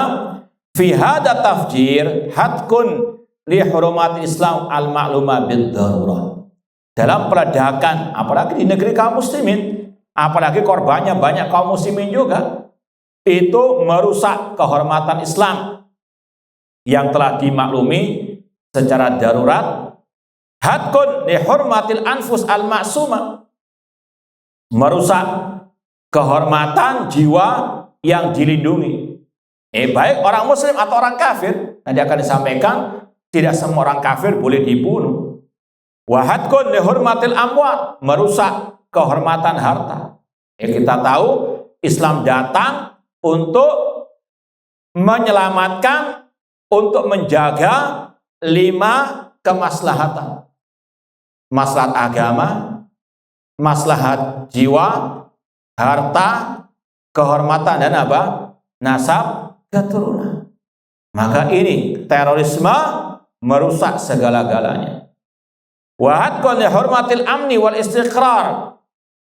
fi hadza tafjir hatkun li hurumat Islam al-ma'lumah bid-darurah. Dalam peledakan, apalagi di negeri kaum muslimin, apalagi korbannya banyak kaum muslimin juga, itu merusak kehormatan Islam yang telah dimaklumi secara darurat. Hatkun li hurmatil anfus al-ma'sumah, merusak kehormatan jiwa yang dilindungi. Baik orang muslim atau orang kafir. Nanti akan disampaikan tidak semua orang kafir boleh dibunuh. Wahatkun lihurmatil amwat, merusak kehormatan harta. Kita tahu Islam datang untuk menyelamatkan, untuk menjaga 5 kemaslahatan. Maslahat agama, maslahat jiwa, harta, kehormatan, dan apa? Nasab, keturunan. Maka ini terorisme merusak segala-galanya. Wa hatkun li hurmatil amni wal istiqrar.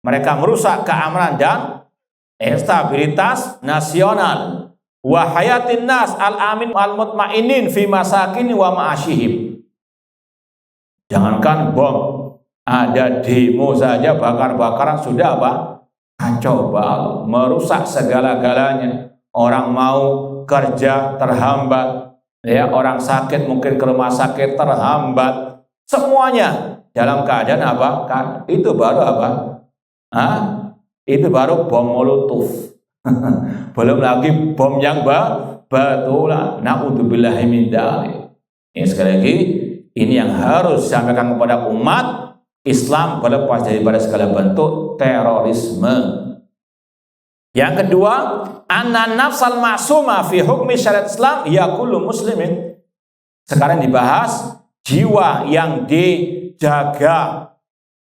Mereka merusak keamanan dan stabilitas nasional. Wa hayatin nas al-amin wal mutmainin fi masakin wa ma'asyihim. Jangankan bom, ada demo saja, bakar-bakaran sudah apa? Kacau balau, merusak segala-galanya. Orang mau kerja terhambat, ya, orang sakit mungkin ke rumah sakit terhambat, semuanya dalam keadaan apa? Itu baru apa? Itu baru bom Molotov. Belum lagi bom yang betulan. Na'udzubillahi min dzalik. Sekali lagi, ini yang harus disampaikan kepada umat Islam berlepas daripada segala bentuk terorisme. Yang kedua, anna nafsal ma'sumah fi hukmi syariat Islam ya kullu muslimin. Sekarang dibahas jiwa yang dijaga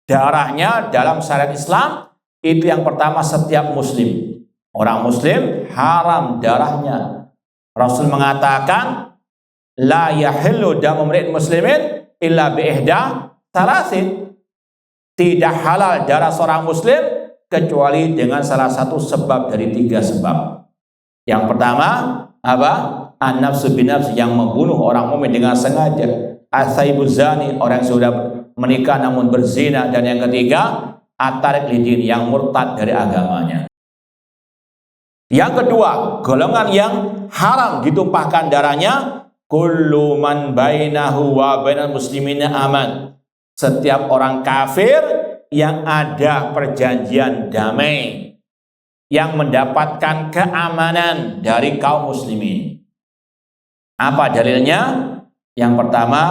darahnya dalam syariat Islam. Itu yang pertama, setiap muslim. Orang muslim haram darahnya. Rasul mengatakan la yahillu damu mri'in muslimin illa bi ihda salasin. Tidak halal darah seorang muslim kecuali dengan salah satu sebab dari 3 sebab. Yang pertama apa? An-nafsu binafsi, yang membunuh orang mukmin dengan sengaja. As-saibuz zani, orang yang sudah menikah namun berzina. Dan yang ketiga, at-tarik lidin, yang murtad dari agamanya. Yang kedua, golongan yang haram ditumpahkan darahnya, kullu man bainahu wa bainal muslimina aman. Setiap orang kafir yang ada perjanjian damai, yang mendapatkan keamanan dari kaum muslimin. Apa dalilnya? Yang pertama,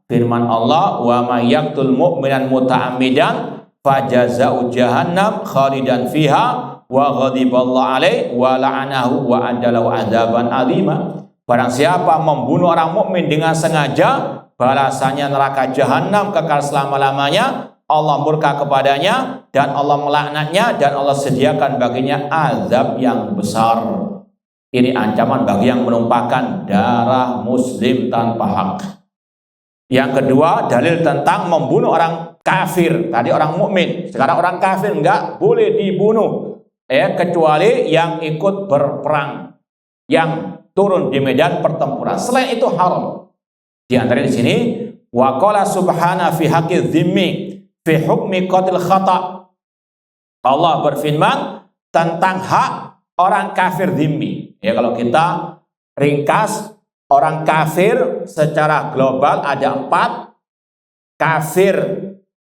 firman Allah, wa may yaqtul mu'minan muta'ammidan fajaza'u jahannam khalidan fiha wa ghadiballahu alaihi wa la'anahu wa adalahu adzaban azima. Barang siapa membunuh orang mukmin dengan sengaja, balasannya neraka jahanam kekal selama-lamanya. Allah murka kepadanya dan Allah melaknatnya dan Allah sediakan baginya azab yang besar. Ini ancaman bagi yang menumpahkan darah muslim tanpa hak. Yang kedua, dalil tentang membunuh orang kafir. Tadi orang mukmin, sekarang orang kafir enggak boleh dibunuh, kecuali yang ikut berperang, yang turun di medan pertempuran. Selain itu haram. Di antara di sini, wa qala subhana fi haqqi dzimmi fi hukmi qatil khata. Allah berfirman tentang hak orang kafir dzimmi. Ya, kalau kita ringkas, orang kafir secara global ada 4. Kafir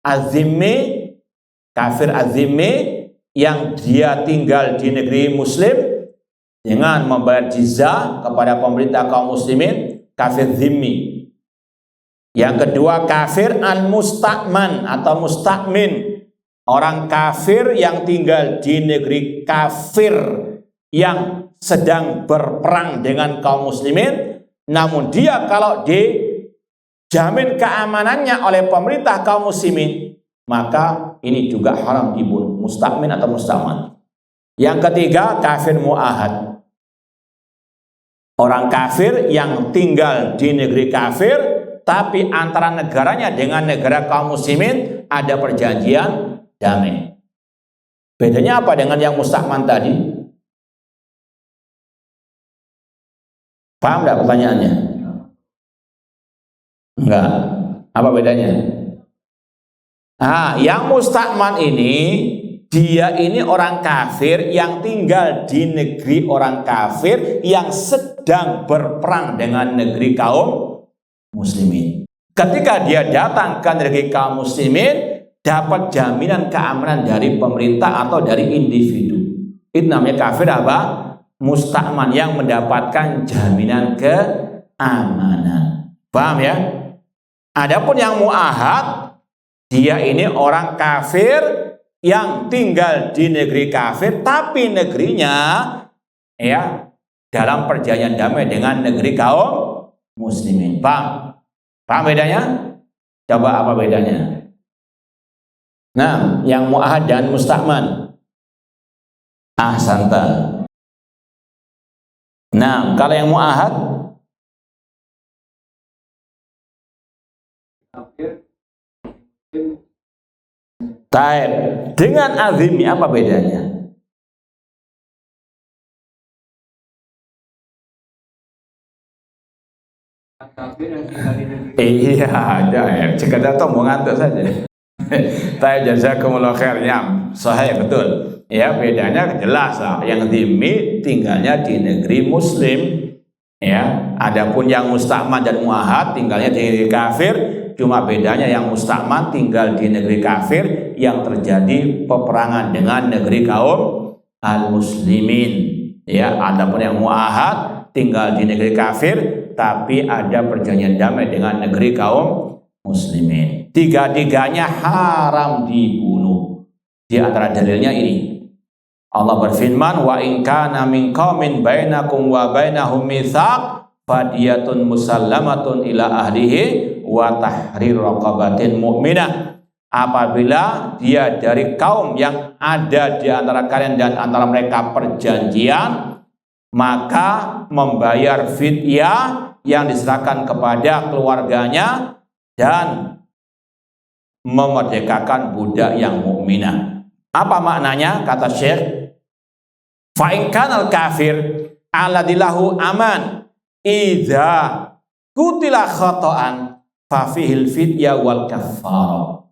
azimmi, yang dia tinggal di negeri muslim dengan membayar jizyah kepada pemerintah kaum muslimin, kafir zimmi. Yang kedua, kafir al-musta'man atau musta'min, orang kafir yang tinggal di negeri kafir yang sedang berperang dengan kaum muslimin, namun dia kalau dijamin keamanannya oleh pemerintah kaum muslimin, maka ini juga haram dibunuh, musta'min atau musta'man. Yang ketiga, kafir mu'ahad, orang kafir yang tinggal di negeri kafir, tapi antara negaranya dengan negara kaum muslimin ada perjanjian damai. Bedanya apa dengan yang musta'man tadi? Paham enggak pertanyaannya? Enggak. Apa bedanya? Yang musta'man ini, dia ini orang kafir yang tinggal di negeri orang kafir yang sedang berperang dengan negeri kaum muslimin. Ketika dia datang ke negeri kaum muslimin, dapat jaminan keamanan dari pemerintah atau dari individu. Itu namanya kafir apa? Musta'man, yang mendapatkan jaminan keamanan. Paham ya? Adapun yang mu'ahad, dia ini orang kafir yang tinggal di negeri kafir, tapi negerinya dalam perjanjian damai dengan negeri kaum muslimin. Paham? Paham bedanya? Coba apa bedanya? Nah, yang mu'ahad dan musta'man. Ahsanta. Nah, kalau yang mu'ahad, taib dengan azimi, apa bedanya? Iya, ada sekedar tombong ngantuk saja. Taib jazakumullah khairnya, sahih betul. Ya, bedanya jelas lah. Yang zimmi tinggalnya di negeri muslim, ya. Adapun yang musta'man dan mu'ahad tinggalnya di negeri kafir. Cuma bedanya yang musta'man tinggal di negeri kafir yang terjadi peperangan dengan negeri kaum al-muslimin. Ya, adapun yang mu'ahad tinggal di negeri kafir tapi ada perjanjian damai dengan negeri kaum muslimin. Tiga-tiganya haram dibunuh. Di antara dalilnya ini, Allah berfirman, wa in kana min qaumin bainakum wa bainahum mitsaq fadiyatun musallamatun ila ahlihi wa tahrir raqabatin mu'minah. Apabila dia dari kaum yang ada di antara kalian dan antara mereka perjanjian, maka membayar fidyah yang diserahkan kepada keluarganya dan memerdekakan budak yang mukminah. Apa maknanya? Kata Syekh, fa in kanal kafir alladillahu aman idza kutila khata'an fa fihil fidyah wal kafarah.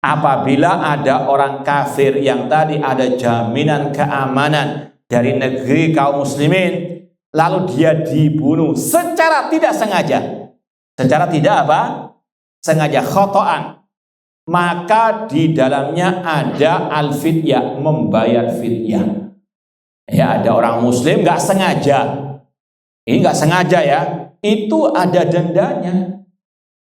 Apabila ada orang kafir yang tadi ada jaminan keamanan dari negeri kaum muslimin, lalu dia dibunuh secara tidak sengaja. Secara tidak apa? Sengaja, khata'an. Maka di dalamnya ada al-fidyah, membayar fidyah. Ya, ada orang muslim nggak sengaja. Ini nggak sengaja ya. itu ada dendanya.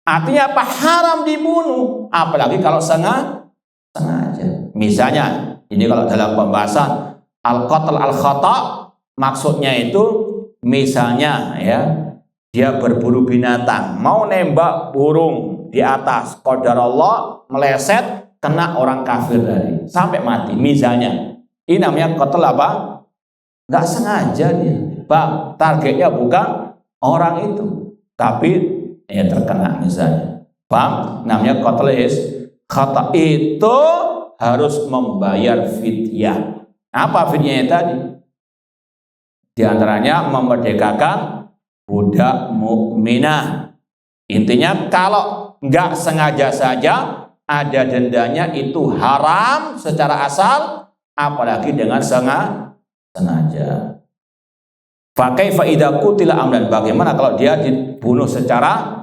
Artinya apa? Haram dibunuh, apalagi kalau sengaja. Misalnya, ini kalau dalam pembahasan al-qatl al-khata, maksudnya itu misalnya ya, dia berburu binatang, mau nembak burung di atas, qadarullah meleset kena orang kafir tadi sampai mati misalnya. Ini namanya qatl apa? Nggak sengaja dia. Bang, targetnya bukan orang itu, tapi ya terkena misalnya. Bang, namanya qatl khata, itu harus membayar fidyah. Apa fidyahnya tadi? Di antaranya memerdekakan budak mukminah. Intinya kalau nggak sengaja saja ada dendanya, itu haram secara asal, apalagi dengan sengaja. Pakai faidah kutila amdan, bagaimana kalau dia dibunuh secara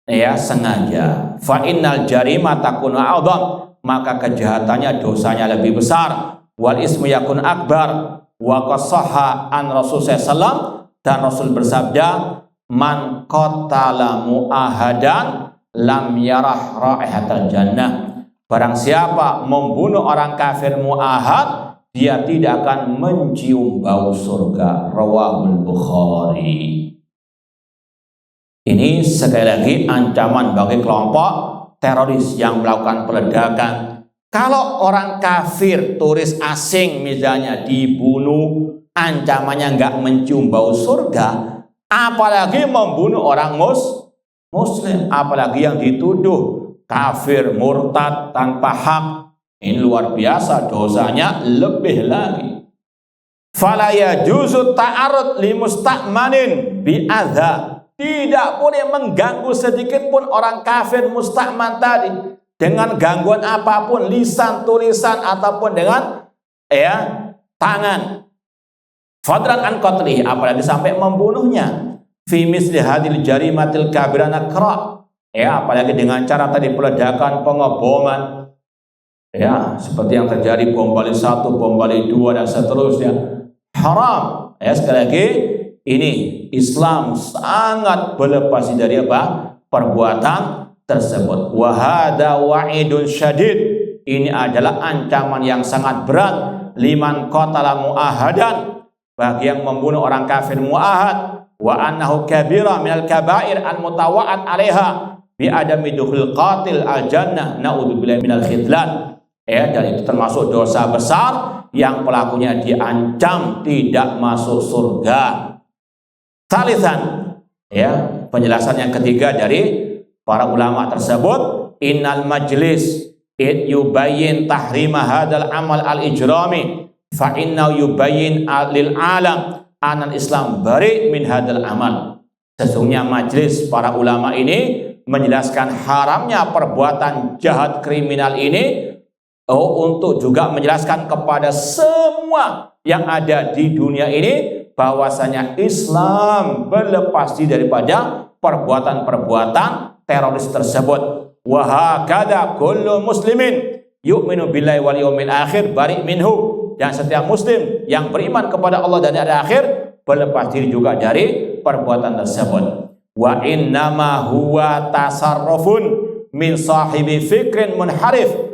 ya sengaja? Fa innal jarima takunu a'dham, maka kejahatannya, dosanya lebih besar. Wal ismu yakun akbar. Wa qassaha an Rasul sallallahu, dan Rasul bersabda, man qatala mu'ahadan lam yarah raihatal jannah. Barang siapa membunuh orang kafir mu'ahad, dia tidak akan mencium bau surga. Rawahul Bukhari. Ini sekali lagi ancaman bagi kelompok teroris yang melakukan peledakan. Kalau orang kafir, turis asing misalnya dibunuh, ancamannya nggak mencium bau surga, apalagi membunuh orang muslim, apalagi yang dituduh kafir murtad tanpa hak. Ini luar biasa, dosanya lebih lagi. Fala yajuzu ta'arrud limusta'manin bi'adha, tidak boleh mengganggu sedikit pun orang kafir musta'man tadi dengan gangguan apapun, lisan, tulisan, ataupun dengan tangan. Fadlan an qatlihi, apalagi sampai membunuhnya. Fi misli hadil jarimatil kabirana kra, apalagi dengan cara tadi peledakan, pengeboman, seperti yang terjadi bom Bali 1, bom Bali 2 dan seterusnya, haram. Sekali lagi, ini Islam sangat berlepas dari apa? Perbuatan tersebut. Wa hada wa'idun syadid, ini adalah ancaman yang sangat berat. Liman qatala mu'ahadan, bagi yang membunuh orang kafir mu'ahad. Wa annahu kabira minal kabair an mutawa'at 'alaiha bi adami dukhul qatil al jannah, naudzubillahi minal khidlan. Dan itu termasuk dosa besar yang pelakunya diancam tidak masuk surga. Salisan, penjelasan yang ketiga dari para ulama tersebut, innal majlis yubayyin tahrima hadal amal al-ijrami fa innahu yubayyin lil alam anal Islam bari min hadal amal. Sesungguhnya majlis para ulama ini menjelaskan haramnya perbuatan jahat kriminal ini, untuk juga menjelaskan kepada semua yang ada di dunia ini bahwasanya Islam berlepas diri daripada perbuatan-perbuatan teroris tersebut. Wa hakada kullu muslimin yu'minu billahi wal yawmil akhir bari minhu, dan setiap muslim yang beriman kepada Allah dan hari akhir berlepas diri juga dari perbuatan tersebut. Wa innama huwa tasarrufun min sahibi fikrin munharif,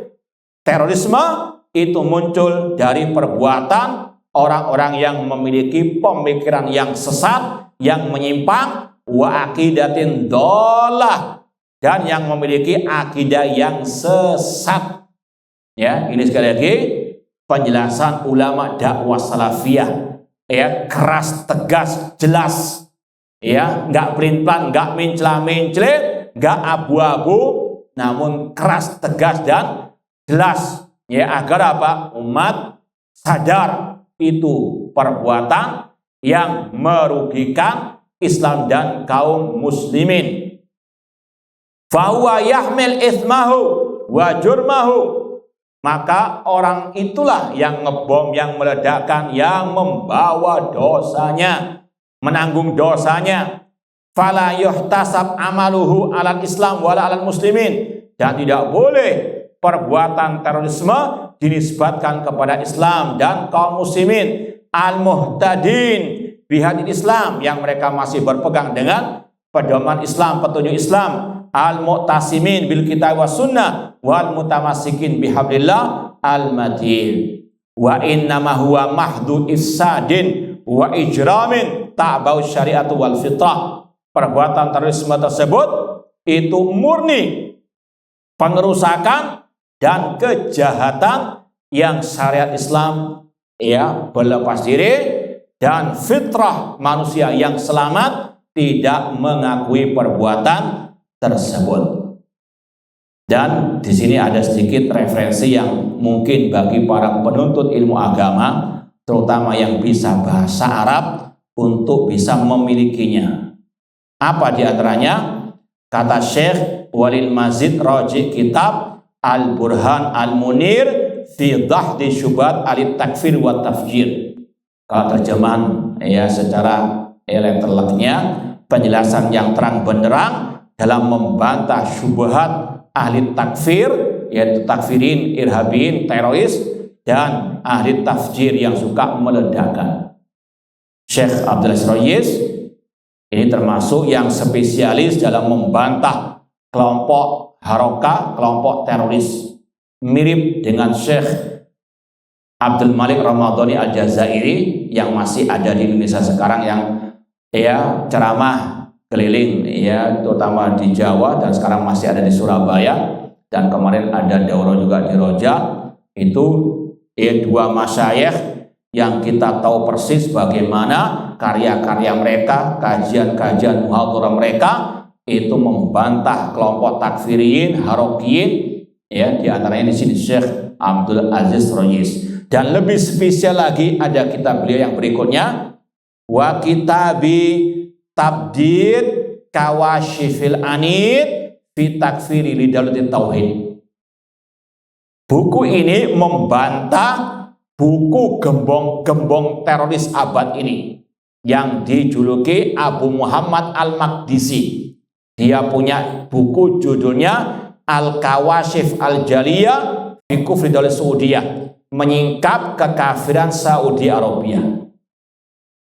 terorisme itu muncul dari perbuatan orang-orang yang memiliki pemikiran yang sesat, yang menyimpang, wa aqidatin dhalah, dan yang memiliki akidah yang sesat. Ini sekali lagi penjelasan ulama dakwah salafiyah, keras, tegas, jelas, nggak pelin-pelan, nggak mencela-mencela, nggak abu-abu, namun keras, tegas, dan jelas, agar apa? Umat sadar itu perbuatan yang merugikan Islam dan kaum muslimin. Fahuwa yahmil ithmahu wa jurmahu, maka orang itulah yang ngebom, yang meledakkan, yang membawa dosanya, menanggung dosanya. Fala yuhtasab amaluhu alal Islam wala alal muslimin, dan tidak boleh perbuatan terorisme dinisbatkan kepada Islam dan kaum muslimin al-muhtadin, bihadil Islam, yang mereka masih berpegang dengan pedoman Islam, petunjuk Islam, al-mu'tasimin bil kitab was sunnah wal mutamassikin bihablillah al-matin. Wa innama huwa mahdu ifsadin wa ijramin ta'bau syariatu wal fitrah. Perbuatan terorisme tersebut itu murni pengerusakan dan kejahatan yang syariat Islam berlepas diri dan fitrah manusia yang selamat tidak mengakui perbuatan tersebut. Dan di sini ada sedikit referensi yang mungkin bagi para penuntut ilmu agama, terutama yang bisa bahasa Arab, untuk bisa memilikinya. Apa di antaranya? Kata Syekh Walil Mazid Raji kitab Al-Burhan Al-Munir fi Dhahdi Syubhat Al-Takfir wa Tafjir. Kalau terjemahan secara letterleknya, penjelasan yang terang benderang dalam membantah syubhat ahli takfir, yaitu takfirin, irhabin, teroris, dan ahli tafjir yang suka meledakkan. Syekh Abdul Aziz Rayis ini termasuk yang spesialis dalam membantah kelompok haroka, kelompok teroris, mirip dengan Syekh Abdul Malik Ramadhani Al-Jazairi yang masih ada di Indonesia sekarang, yang ceramah keliling terutama di Jawa dan sekarang masih ada di Surabaya, dan kemarin ada daurah juga di Roja. Itu dua masyayikh yang kita tahu persis bagaimana karya-karya mereka, kajian-kajian muhadharah mereka itu membantah kelompok takfiriyin, harokiyin, di antaranya di sini Syekh Abdul Aziz Rayis. Dan lebih spesial lagi ada kitab beliau yang berikutnya, wa kitabi Tabdid Kawashifil Anid fi Takfiri Lidalutit Tauhid. Buku ini membantah buku gembong-gembong teroris abad ini yang dijuluki Abu Muhammad Al-Maqdisi. Dia punya buku judulnya Al-Kawashif Al-Jaliyah fi Kufri Daulah Saudiyah, menyingkap kekafiran Saudi Arabia,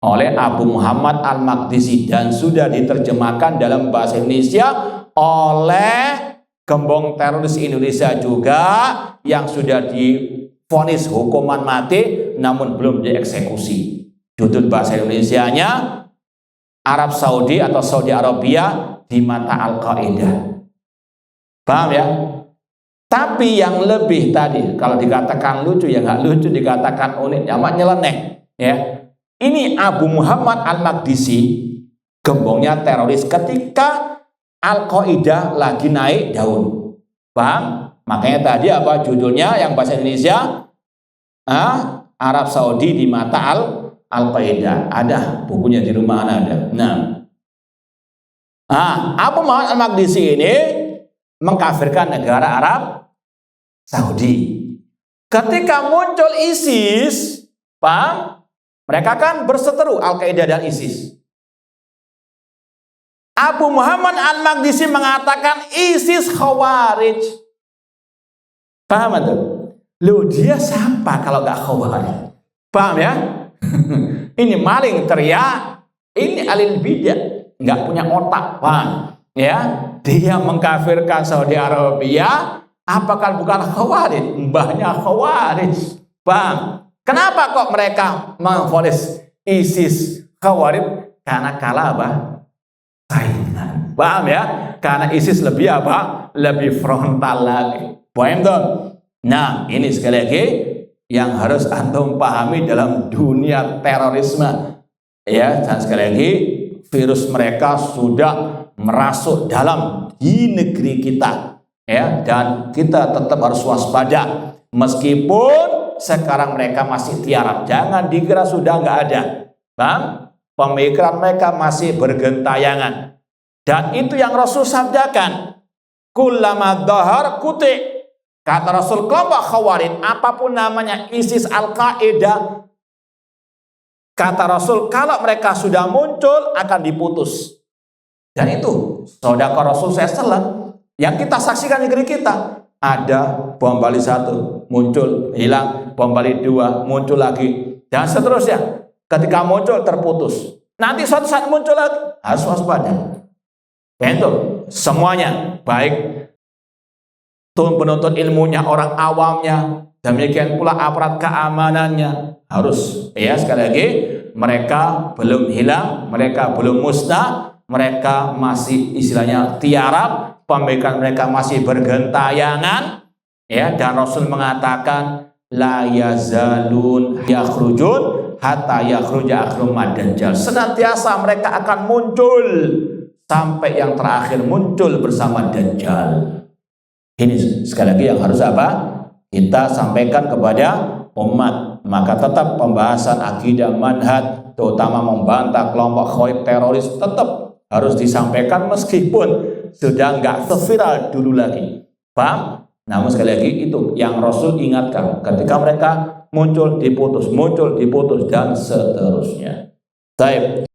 oleh Abu Muhammad Al-Maqdisi, dan sudah diterjemahkan dalam bahasa Indonesia oleh gembong teroris Indonesia juga yang sudah divonis hukuman mati namun belum dieksekusi. Judul bahasa Indonesianya Arab Saudi atau Saudi Arabia di mata Al-Qaeda. Paham ya? Tapi yang lebih tadi, kalau dikatakan lucu ya nggak lucu, dikatakan unik ya nyeleneh ya. Ini Abu Muhammad Al-Maqdisi, gembongnya teroris ketika Al-Qaeda lagi naik daun. Paham? Makanya tadi apa judulnya yang bahasa Indonesia? Arab Saudi di mata Al-Qaeda. Ada bukunya di rumah ada. Abu Muhammad Al-Maqdisi ini mengkafirkan negara Arab Saudi. Ketika muncul ISIS, paham? Mereka kan berseteru, Al-Qaeda dan ISIS. Abu Muhammad Al-Maqdisi mengatakan ISIS Khawarij. Paham itu? Loh, dia siapa kalau nggak Khawarij? Paham ya? Ini maling teriak, ini alil bidah, nggak punya otak, paham? Ya, dia mengkafirkan Saudi Arabia. Apakah bukan Khawarij? Mbahnya Khawarij. Paham? Kenapa kok mereka memvonis ISIS Khawarij? Karena kalah apa? Saingan. Paham ya? Karena ISIS lebih apa? Lebih frontal lagi. Paham tuh? Nah, ini sekali lagi yang harus antum pahami dalam dunia terorisme. Ya, dan sekali lagi virus mereka sudah merasuk dalam di negeri kita. Ya, dan kita tetap harus waspada meskipun sekarang mereka masih tiarap. Jangan dikira sudah nggak ada. Paham? Pemikiran mereka masih bergentayangan. Dan itu yang Rasul sabdakan. Kullama dhahar kuti. Kata Rasul, kelompok Khawarij, apapun namanya, ISIS, Al-Qaeda, kata Rasul, kalau mereka sudah muncul akan diputus. Dan itu sedekah Rasul SAW yang kita saksikan di negeri kita. Ada bom Bali 1 muncul, hilang, bom Bali 2 muncul lagi, dan seterusnya. ketika muncul terputus. Nanti suatu saat muncul lagi, harus waspada. Itu semuanya, baik penuntut ilmunya, orang awamnya, demikian pula aparat keamanannya, harus ya, sekali lagi, mereka belum hilang, mereka belum musnah, mereka masih istilahnya tiarap, pemikiran mereka masih bergentayangan ya, dan Rasul mengatakan la yazalun yakhrujun hatta yakhruja akhrum ad-dajjal. Senantiasa mereka akan muncul sampai yang terakhir muncul bersama Dajjal. Ini sekali lagi yang harus apa? Kita sampaikan kepada umat. Maka tetap pembahasan akidah, manhaj, terutama membantah kelompok khawarij teroris, tetap harus disampaikan meskipun sudah nggak seviral dulu lagi. Paham? Namun sekali lagi itu yang Rasul ingatkan, ketika mereka muncul diputus, dan seterusnya. Baik.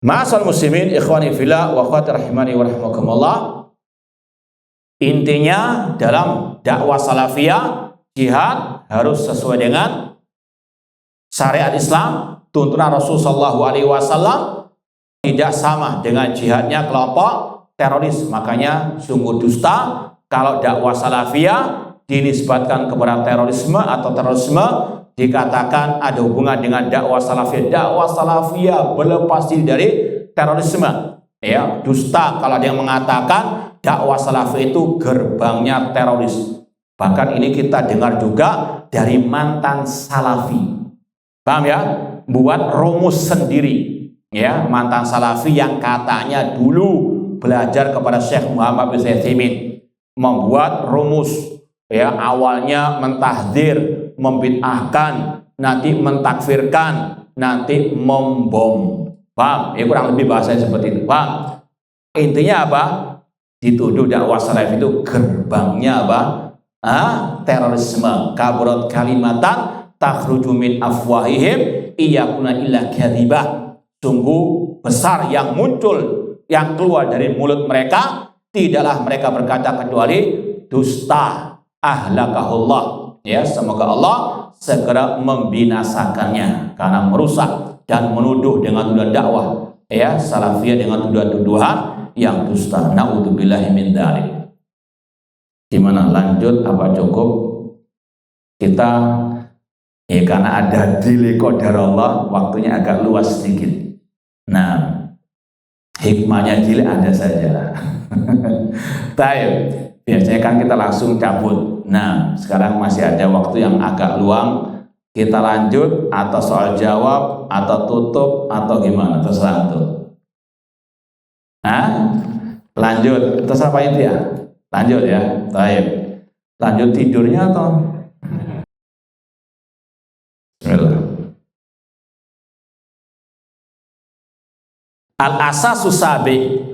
Ma'asal muslimin, ikhwani fillah wa akhwati rahimani wa rahimakumullah. Intinya dalam dakwah salafiyah, jihad harus sesuai dengan syariat Islam, tuntunan Rasulullah SAW, tidak sama dengan jihadnya kelompok teroris. Makanya sungguh dusta kalau dakwah salafiyah dinisbatkan kepada terorisme atau terorisme dikatakan ada hubungan dengan dakwah salafiyah. Dakwah salafiyah berlepas diri dari terorisme. Ya, dusta kalau ada yang mengatakan dakwah salafiyah itu gerbangnya teroris. Bahkan ini kita dengar juga dari mantan salafi. Paham ya? Buat rumus sendiri. Ya, mantan salafi yang katanya dulu belajar kepada Syekh Muhammad bin Utsaimin, membuat rumus. Ya, awalnya mentahdzir, membid'ahkan, nanti mentakfirkan, nanti membom. Paham? Ya, kurang lebih bahasanya seperti itu. Paham? Intinya apa? Dituduh dakwah salaf itu gerbangnya apa? Terorisme. Kaburat kalimatan takhruju min afwahihim iyakuna illa kadzibah. Sungguh besar yang muncul, yang keluar dari mulut mereka, tidaklah mereka berkata kecuali dusta. Ahlakahullah. Ya, semoga Allah segera membinasakannya karena merusak dan menuduh dengan tuduhan dakwah ya salafiyah dengan tuduhan-tuduhan yang dusta. Naudzubillahi min dzalik. Gimana, lanjut apa cukup? Kita ya karena ada delay qadar Allah, waktunya agak luas sedikit. Nah, hikmahnya jilid ada saja. Baik. Biasanya kan kita langsung cabut. Nah, sekarang masih ada waktu yang agak luang. Kita lanjut atau soal jawab atau tutup atau gimana? Terserah tuh. Lanjut. Terserah apa itu ya? Lanjut ya. Baik. Lanjut tidurnya atau? Bismillah. Al-asasus sabiq.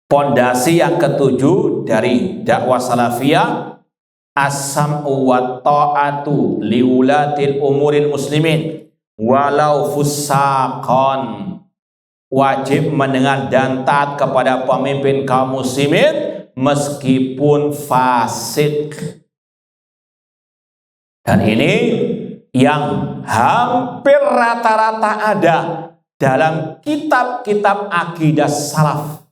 Pondasi yang ketujuh dari dakwah salafiyah, as-sam'u wa ta'atu liulatil umuril muslimin walau fusaqan. Wajib mendengar dan taat kepada pemimpin kaum muslimin meskipun fasik. Dan ini yang hampir rata-rata ada dalam kitab-kitab akidah salaf.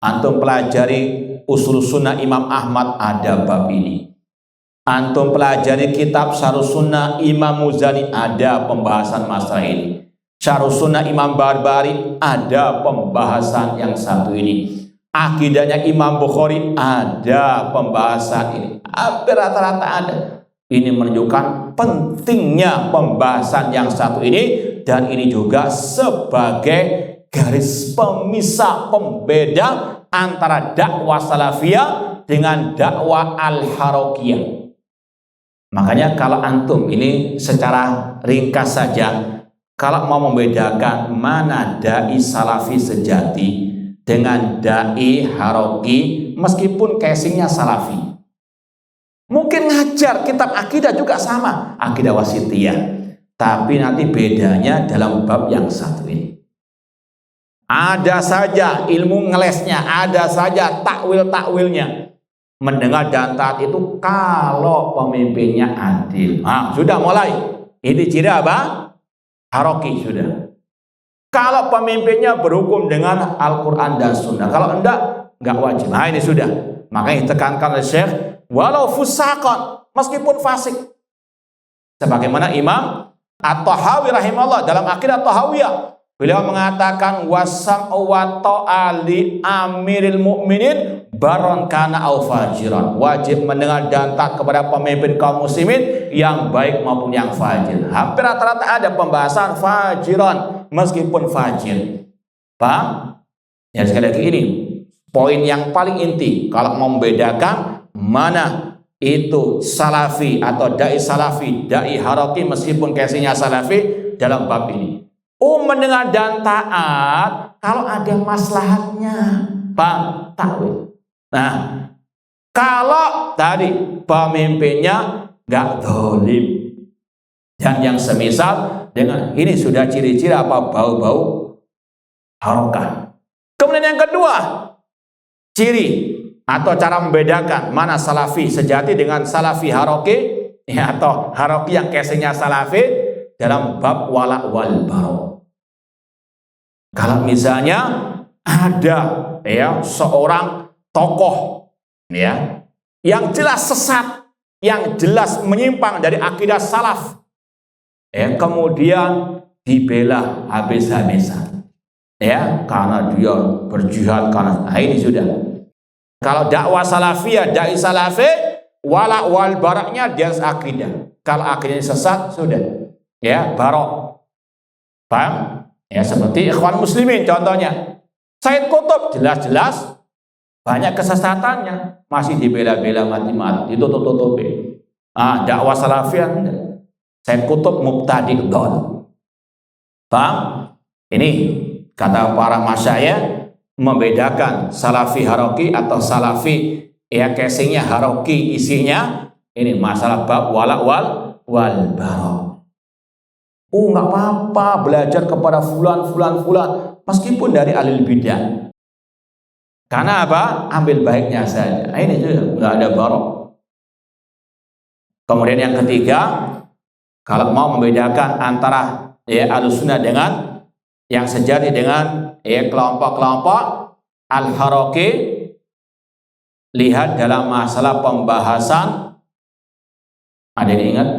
Antum pelajari Usul Sunnah Imam Ahmad, ada bab ini. Antum pelajari kitab Syarh Sunnah Imam Muzani, ada pembahasan masalah ini. Syarh Sunnah Imam Barbari, ada pembahasan yang satu ini. Akidahnya Imam Bukhari, ada pembahasan ini. Hampir rata-rata ada. Ini menunjukkan pentingnya pembahasan yang satu ini, dan ini juga sebagai garis pemisah, pembeda antara dakwah salafiyah dengan dakwah al-harakiyah. Makanya kalau antum ini secara ringkas saja, kalau mau membedakan mana dai salafi sejati dengan dai haraki, meskipun casingnya salafi, mungkin ngajar kitab akidah juga sama, akidah wasitiyah, tapi nanti bedanya dalam bab yang satu ini. Ada saja ilmu ngelesnya, ada saja takwil-takwilnya. Mendengar dan taat itu kalau pemimpinnya adil. Sudah mulai. Ini ciri apa? Haroki sudah. Kalau pemimpinnya berhukum dengan Al-Quran dan Sunnah, kalau enggak wajib. Nah ini sudah. Makanya ditekankan oleh Syekh, walau fusaqan, meskipun fasik. Sebagaimana Imam At-Tahawi rahimahullah dalam Aqidah Tahawiyah, beliau mengatakan wasam'u wa ta'a li amiril mu'minin baron kana au fajiran. Wajib mendengar dan taat kepada pemimpin kaum muslimin yang baik maupun yang fajir. Hampir rata-rata ada pembahasan fajiran meskipun fajir. Paham? Ya sekali lagi ini poin yang paling inti kalau mau membedakan mana itu salafi atau dai salafi, dai haroki meskipun casingnya salafi dalam bab ini. Mendengar dan taat kalau ada maslahatnya, Pak, takwil. Nah, kalau tadi pemimpinnya nggak dolim dan yang semisal dengan ini sudah ciri-ciri apa bau-bau harokah. Kemudian yang kedua, ciri atau cara membedakan mana salafi sejati dengan salafi haroki, ya, atau haroki yang casingnya salafi dalam bab wala wal baro. Kalau misalnya ada ya seorang tokoh ya yang jelas sesat, yang jelas menyimpang dari akidah salaf, ya, kemudian dibela habis-habisan, ya, karena dia berjihad karena ini sudah. Kalau dakwah salafiyah, dai salafi, wala wal baraknya dia akidah. Kalau akidahnya sesat, sudah. Ya, barok. Paham? Ya, seperti Ikhwan Muslimin contohnya. Said Qutb jelas-jelas banyak kesesatannya, masih dibela-bela mati-mati, ditutup-tutupi. Dakwah salafiyah, Said Qutb mubtadi' dhal. Paham? Ini kata para masyayikh membedakan salafi haroki atau salafi ya casingnya haroki, isinya ini masalah bab wala wal barok. Nggak apa-apa belajar kepada fulan meskipun dari alil bidah. Karena apa? Ambil baiknya saja. Ini juga nggak ada barok. Kemudian yang ketiga, kalau mau membedakan antara ya Ahlussunnah dengan yang sejati dengan kelompok-kelompok al-haroki, lihat dalam masalah pembahasan, ada yang ingat?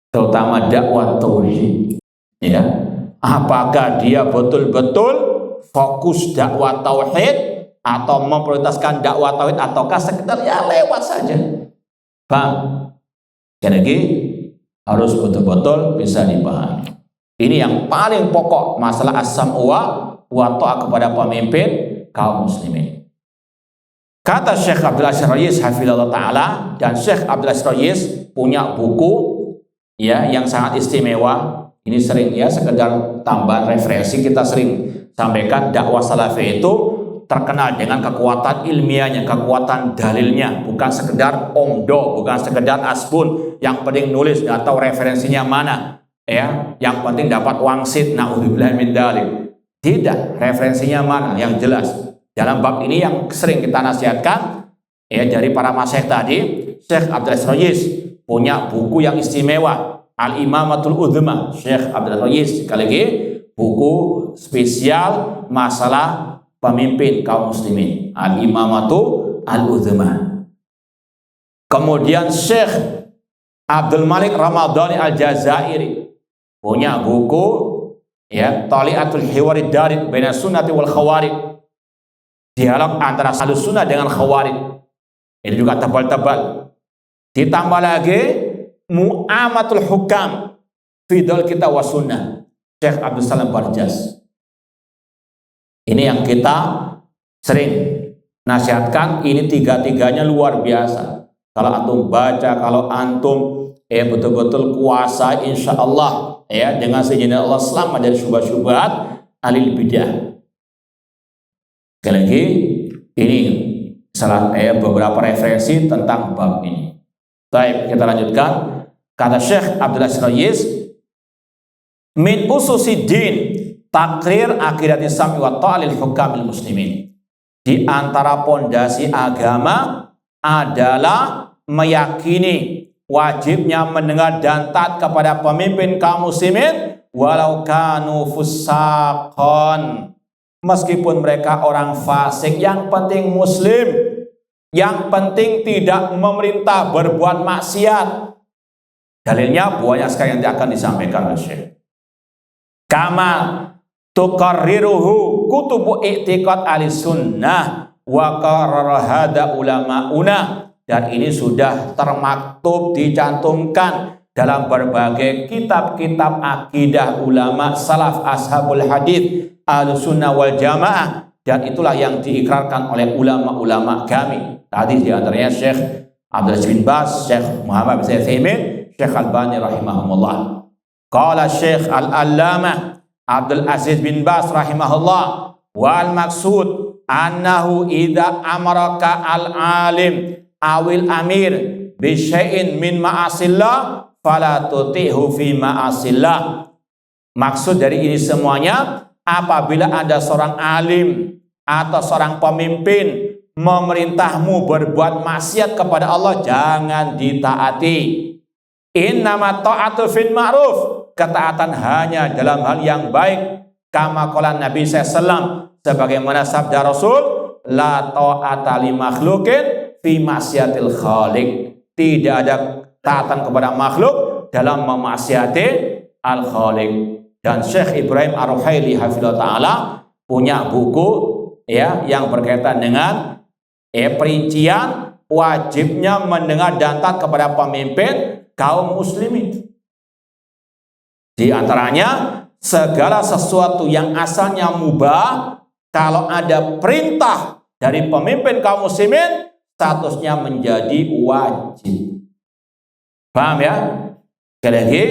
Terutama dakwah tauhid, ya. Apakah dia betul-betul fokus dakwah tauhid atau memprioritaskan dakwah tauhid ataukah sekedar ya lewat saja? Bang, sekali lagi harus betul-betul bisa dipahami. Ini yang paling pokok masalah as-sam'u wa ta'ah kepada pemimpin kaum muslimin. Kata Syekh Abdul Aziz Rayis hafizallahu taala, dan Syekh Abdul Aziz Rayis punya buku ya yang sangat istimewa. Ini sering ya sekedar tambahan referensi, kita sering sampaikan dakwah salafi itu terkenal dengan kekuatan ilmiahnya, kekuatan dalilnya, bukan sekedar omdo, bukan sekedar asbun yang penting nulis atau referensinya mana, ya, yang penting dapat wangsit, naudzubillah min dzalik. Tidak, referensinya mana yang jelas. Dalam bab ini yang sering kita nasihatkan ya dari para masyayikh tadi, Syekh Abdul Aziz Rayis punya buku yang istimewa, Al-Imamatul Udzma. Syekh Abdul Aziz Rayis sekali lagi buku spesial masalah pemimpin kaum muslimin, Al-Imamatu Al-Udzma. Kemudian Syekh Abdul Malik Ramadhani Al-Jazairi punya buku ya Thali'atul Hiwarid Darid baina Sunnati wal Khawarij. Dialog antara Ahlussunnah dengan Khawarij. Ini juga tebal-tebal. Ditambah lagi Mu'amatul Hukam fi Daul Kitab wa Sunnah, Syekh Abdul Salam Barjas. Ini yang kita sering nasihatkan, ini tiga-tiganya luar biasa. Kalau antum baca, kalau antum betul-betul kuasa, insya Allah ya dengan seizin Allah selamat dari syubhat-syubhat alil bidah. Sekali lagi ini salah beberapa referensi tentang bab ini. Baik, kita lanjutkan. Kata Syekh Abdul Aziz Rayis, min ususiddin takrir akidati sam'i wa ta'lil hukamil muslimin. Di antara pondasi agama adalah meyakini wajibnya mendengar dan taat kepada pemimpin kaum muslimin walau kanu fusaqon, meskipun mereka orang fasik. Yang penting muslim, yang penting tidak memerintah berbuat maksiat. Dalilnya banyak sekali yang akan disampaikan oleh Syekh. Kama tuqarriruhu kutubu i'tiqad al-sunnah wa qarrara hada ulama'una, dan ini sudah termaktub dicantumkan dalam berbagai kitab-kitab akidah ulama salaf ashabul hadis al-sunnah wal jamaah, dan itulah yang diikrarkan oleh ulama-ulama kami. Tadi di antaranya Syekh Abdul Aziz bin Baz, Syekh Muhammad bin Utsaimin, Syekh Albani rahimahumullah. Qala Syekh Al-Allamah Abdul Aziz bin Baz rahimahullah, wal maksud annahu idza amaraka al-alim awil amir bi syai'in min ma'asillah fala tuti'hu fi ma'asillah. Maksud dari ini semuanya, apabila ada seorang alim atau seorang pemimpin memerintahmu berbuat maksiat kepada Allah, jangan ditaati. Innama ta'atu fil ma'ruf, ketaatan hanya dalam hal yang baik. Kama qala Nabi SAW, sebagaimana sabda Rasul, la ta'ata li makhlukin fi maksiatil khaliq, tidak ada taatan kepada makhluk dalam memaksiati al-khaliq. Dan Syekh Ibrahim Ar-Ruhaili hafizahullah ta'ala punya buku ya yang berkaitan dengan perincian wajibnya mendengar dan taat kepada pemimpin kaum muslimin. Di antaranya, segala sesuatu yang asalnya mubah, kalau ada perintah dari pemimpin kaum muslimin, statusnya menjadi wajib. Paham ya? Sekali lagi,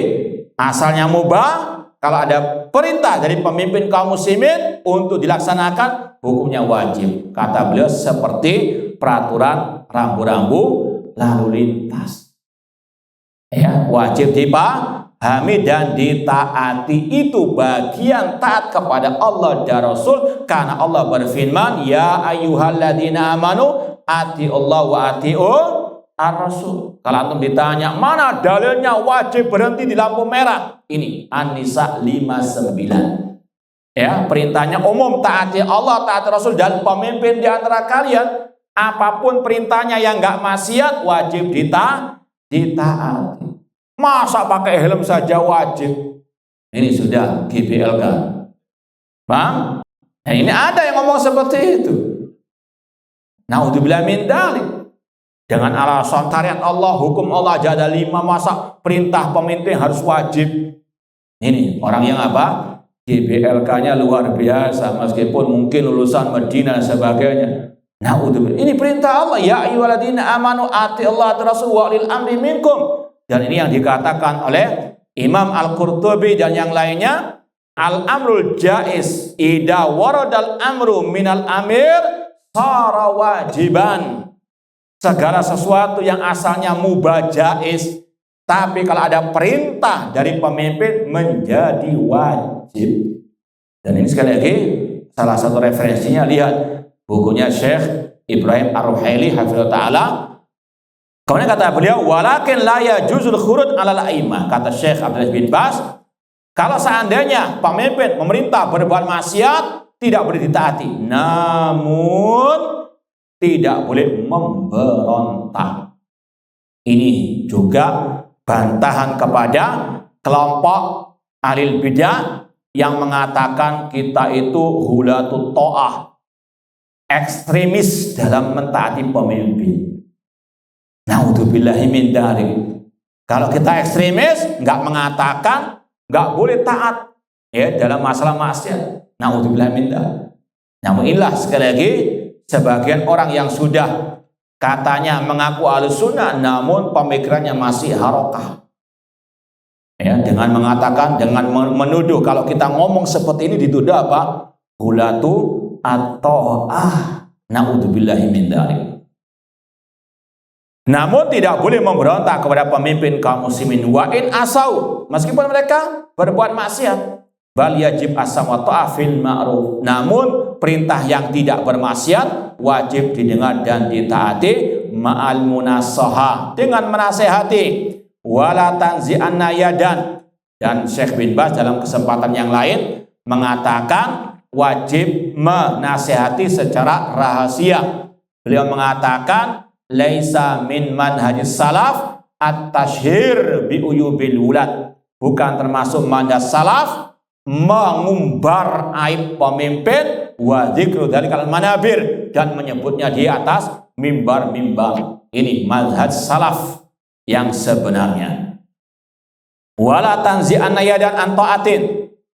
asalnya mubah, kalau ada perintah dari pemimpin kaum muslimin untuk dilaksanakan, hukumnya wajib. Kata beliau seperti peraturan rambu-rambu lalu lintas. Ya, wajib dipahami dan ditaati. Itu bagian taat kepada Allah dan Rasul, karena Allah berfirman, ya ayyuhalladzina amanu atiullah wa ati'u ar-rasul. Kalau antum ditanya mana dalilnya wajib berhenti di lampu merah, ini An-Nisa 59. Ya, perintahnya umum, taati Allah, taati Rasul dan pemimpin di antara kalian. Apapun perintahnya yang enggak maksiat wajib ditaati. Masa pakai helm saja wajib? Ini sudah GBLK. Paham? Nah, ini ada yang ngomong seperti itu. Naudzubillah min dzalik. Dengan alasan syariat Allah, hukum Allah aja ada 5, masa perintah pemimpin harus wajib? Ini orang yang apa? GBLK-nya luar biasa, meskipun mungkin lulusan Madinah dan sebagainya. Naudzubillah. Ini perintah Allah, ya ayyuhalladzina amanu atiullaha wa rasul wa ulil amri minkum. Dan ini yang dikatakan oleh Imam Al-Qurtubi dan yang lainnya, al-amrul jaiz idza waradal amru minal amir sara wajiban. Segala sesuatu yang asalnya mubah jaiz, tapi kalau ada perintah dari pemimpin menjadi wajib. Dan ini sekali lagi salah satu referensinya, lihat bukunya Syekh Ibrahim Ar-Ruhaili hafizahullah ta'ala. Kemudian kata beliau, walakin la yajuzul khurud alal a'immah. Kata Syekh Abdul Aziz bin Baz, kalau seandainya pemimpin memerintah berbuat maksiat, tidak boleh ditaati, namun tidak boleh memberontak. Ini juga bantahan kepada kelompok ahlul bidah yang mengatakan kita itu hulatut ta'ah, ekstremis dalam mentaati pemimpin. Naudzubillahi min dzalik. Kalau kita ekstremis, nggak mengatakan nggak boleh taat ya dalam masalah maksiat. Naudzubillahi min dzalik. Namun inilah sekali lagi sebagian orang yang sudah katanya mengaku ahlussunnah, namun pemikirannya masih harokah. Ya, dengan mengatakan, dengan menuduh kalau kita ngomong seperti ini dituduh apa? Hulatu atau naudzubillahi min dzalik. Namun tidak boleh memberontak kepada pemimpin kaum muslimin wa in asau, meskipun mereka berbuat maksiat. Bal yajib asam wa ta'ah fil ma'ruf. Namun perintah yang tidak bermaksiat wajib didengar dan ditaati ma'al munasaha, dengan menasehati, wala tanzi'anna yadan. Dan Syekh bin Baz dalam kesempatan yang lain mengatakan wajib menasehati secara rahasia. Beliau mengatakan laisa min manhajis salaf at-tashhir bi uyubil wulad. Bukan termasuk manhaj salaf mengumbar aib pemimpin, wa dzikru dzalikal manabir, dan menyebutnya di atas mimbar-mimbar. Ini manhaj salaf yang sebenarnya. Wala tanzi'anna yadan an ta'atin.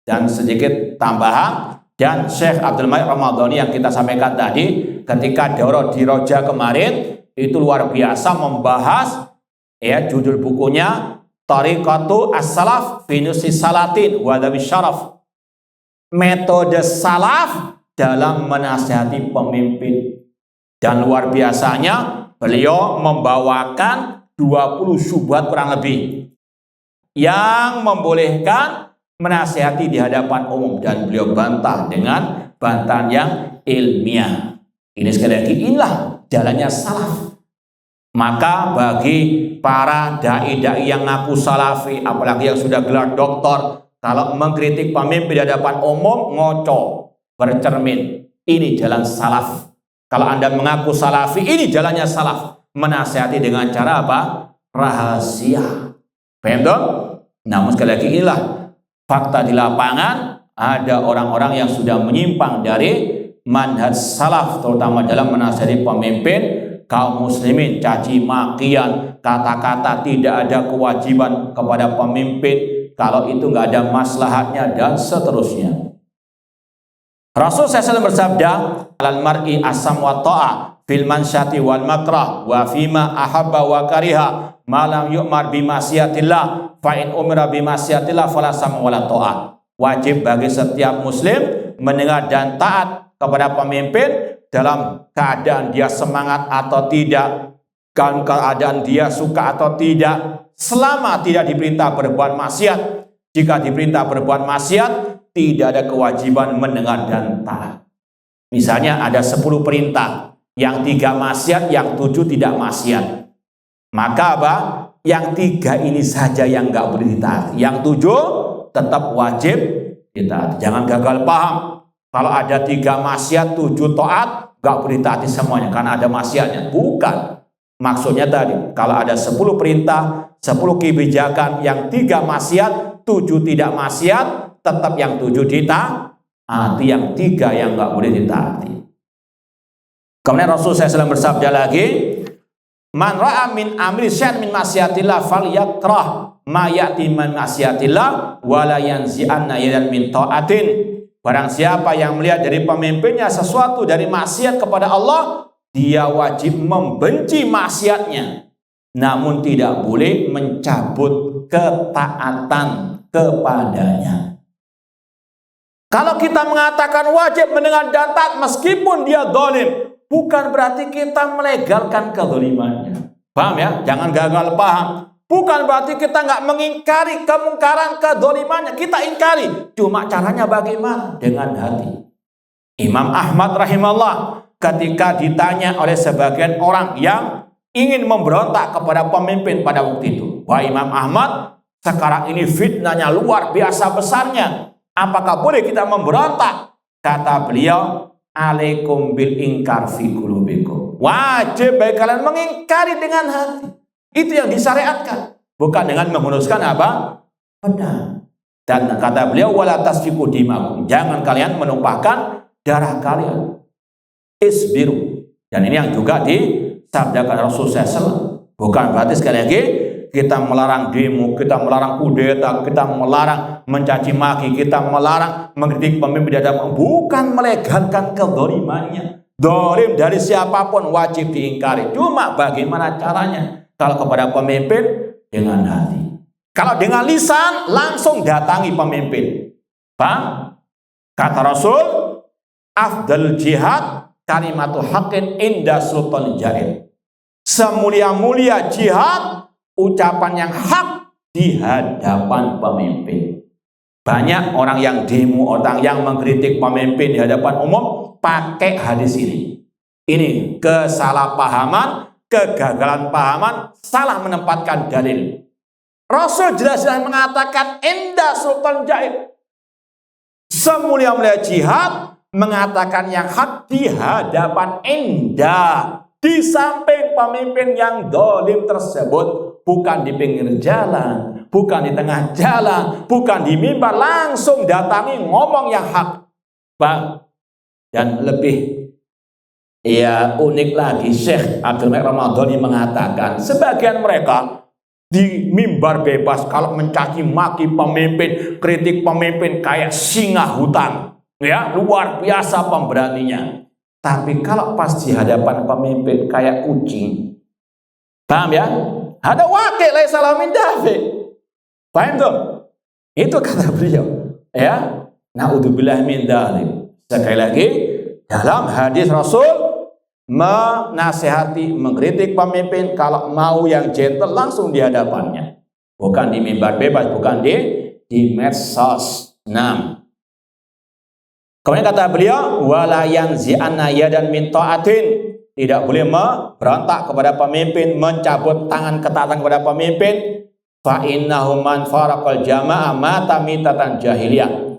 Dan sedikit tambahan, dan Syekh Abdul Malik Ramadhani yang kita sampaikan tadi ketika daurah di Roja kemarin itu luar biasa membahas, ya, judul bukunya Tariqatu as-salaf fi nusi salatin wa dawi syaraf. Metode salaf dalam menasihati pemimpin. Dan luar biasanya beliau membawakan 20 syubhat kurang lebih yang membolehkan menasihati di hadapan umum, dan beliau bantah dengan bantahan yang ilmiah. Ini sekali lagi, inilah jalannya salaf. Maka bagi para dai-dai yang ngaku salafi, apalagi yang sudah gelar doktor, kalau mengkritik pemimpin di hadapan umum, ngoco, bercermin. Ini jalan salaf. Kalau Anda mengaku salafi, ini jalannya salaf. Menasihati dengan cara apa? Rahasia. Paham dong? Namun sekali lagi, inilah fakta di lapangan. Ada orang-orang yang sudah menyimpang dari manhaj salaf, terutama dalam menasihati pemimpin kaum muslimin, caci makian, kata-kata tidak ada kewajiban kepada pemimpin kalau itu nggak ada maslahatnya, dan seterusnya. Rasul SAW bersabda, "Alal mar'i asam wa ta'a fil mansyati wal makrah wa fima ahabba wa kariha ma lam yu'mar bi ma'siyatillah fa in umira bi ma'siyatillah fala sam wa la ta'a." Wajib bagi setiap muslim mendengar dan taat kepada pemimpin dalam keadaan dia semangat atau tidak, dalam keadaan dia suka atau tidak, selama tidak diperintah berbuat maksiat. Jika diperintah berbuat maksiat, tidak ada kewajiban mendengar dan taat. Misalnya ada 10 perintah, yang 3 maksiat, yang 7 tidak maksiat. Maka apa? Yang 3 ini saja yang nggak boleh ditaati. Yang 7 tetap wajib ditaati. Jangan gagal paham. Kalau ada 3 maksiat, 7 taat, gak boleh taati semuanya karena ada maksiatnya. Bukan. Maksudnya tadi, kalau ada 10 perintah, 10 kebijakan, yang 3 maksiat, 7 tidak maksiat, tetap yang 7 ditaati, yang 3 yang gak boleh ditaati. Kemudian Rasulullah SAW bersabda lagi, "Man ra'a min amri syai'an min maksiatillah falyakrah ma ya'ti min maksiatillah wa la yanzi'anna yadan min ta'atin." Barang siapa yang melihat dari pemimpinnya sesuatu dari maksiat kepada Allah, dia wajib membenci maksiatnya, namun tidak boleh mencabut ketaatan kepadanya. Kalau kita mengatakan wajib mendengar dan taat meskipun dia zalim, bukan berarti kita melegalkan kezalimannya. Paham ya? Jangan gagal paham. Bukan berarti kita nggak mengingkari kemungkaran, kedzalimannya. Kita ingkari. Cuma caranya bagaimana? Dengan hati. Imam Ahmad rahimahullah ketika ditanya oleh sebagian orang yang ingin memberontak kepada pemimpin pada waktu itu. Wah Imam Ahmad, sekarang ini fitnahnya luar biasa besarnya. Apakah boleh kita memberontak? Kata beliau, alaikum bil inkar fi qulubikum. Wajib bagi kalian mengingkari dengan hati. Itu yang disyariatkan, bukan dengan menguruskan apa? Pedang. Dan kata beliau, wala tasfiku dimakum. Jangan kalian menumpahkan darah kalian. Isbiru. Dan ini yang juga disabdakan Rasulullah SAW. Bukan berarti sekali lagi kita melarang demo, kita melarang kudeta, kita melarang mencaci maki, kita melarang mengkritik pemimpin di hadapan. Bukan melegalkan kezalimannya. Zalim dari siapapun wajib diingkari. Cuma bagaimana caranya? Kalau kepada pemimpin dengan hati. Kalau dengan lisan langsung datangi pemimpin. Paham? Kata Rasul, afdal jihad kalimatu haqqin inda sultan jair. Semulia-mulia jihad ucapan yang hak di hadapan pemimpin. Banyak orang yang demo, orang yang mengkritik pemimpin di hadapan umum pakai hadis ini. Ini kesalahpahaman kegagalan pahaman, salah menempatkan dalil. Rasul jelas-jelas mengatakan inda sultan jair. Semulia-mulia jihad mengatakan yang hak di hadapan inda, di samping pemimpin yang dolim tersebut, bukan di pinggir jalan, bukan di tengah jalan, bukan di mimbar, langsung datangi ngomong yang hak. Bang, dan lebih unik lagi, Syekh Abdul Malik Ramadhani mengatakan sebagian mereka di mimbar bebas kalau mencaci maki pemimpin, kritik pemimpin kayak singa hutan, ya, luar biasa pemberaninya. Tapi kalau pas di hadapan pemimpin kayak kucing, paham ya? Ada wakil laisa lahu min dafi. Paham tuh? Itu kata beliau, ya. Naudzubillah min dzalik. Sekali lagi, dalam hadis Rasul menasihati, mengkritik pemimpin, kalau mau yang gentle langsung di hadapannya, bukan di mimbar bebas, bukan di medsos. 6. Kemudian kata beliau, wala yanzi'anna yadan min ta'atin, tidak boleh memberontak kepada pemimpin, mencabut tangan ketaatan kepada pemimpin. Fa innahu man faraqal jama'a mata mitatan jahiliyah.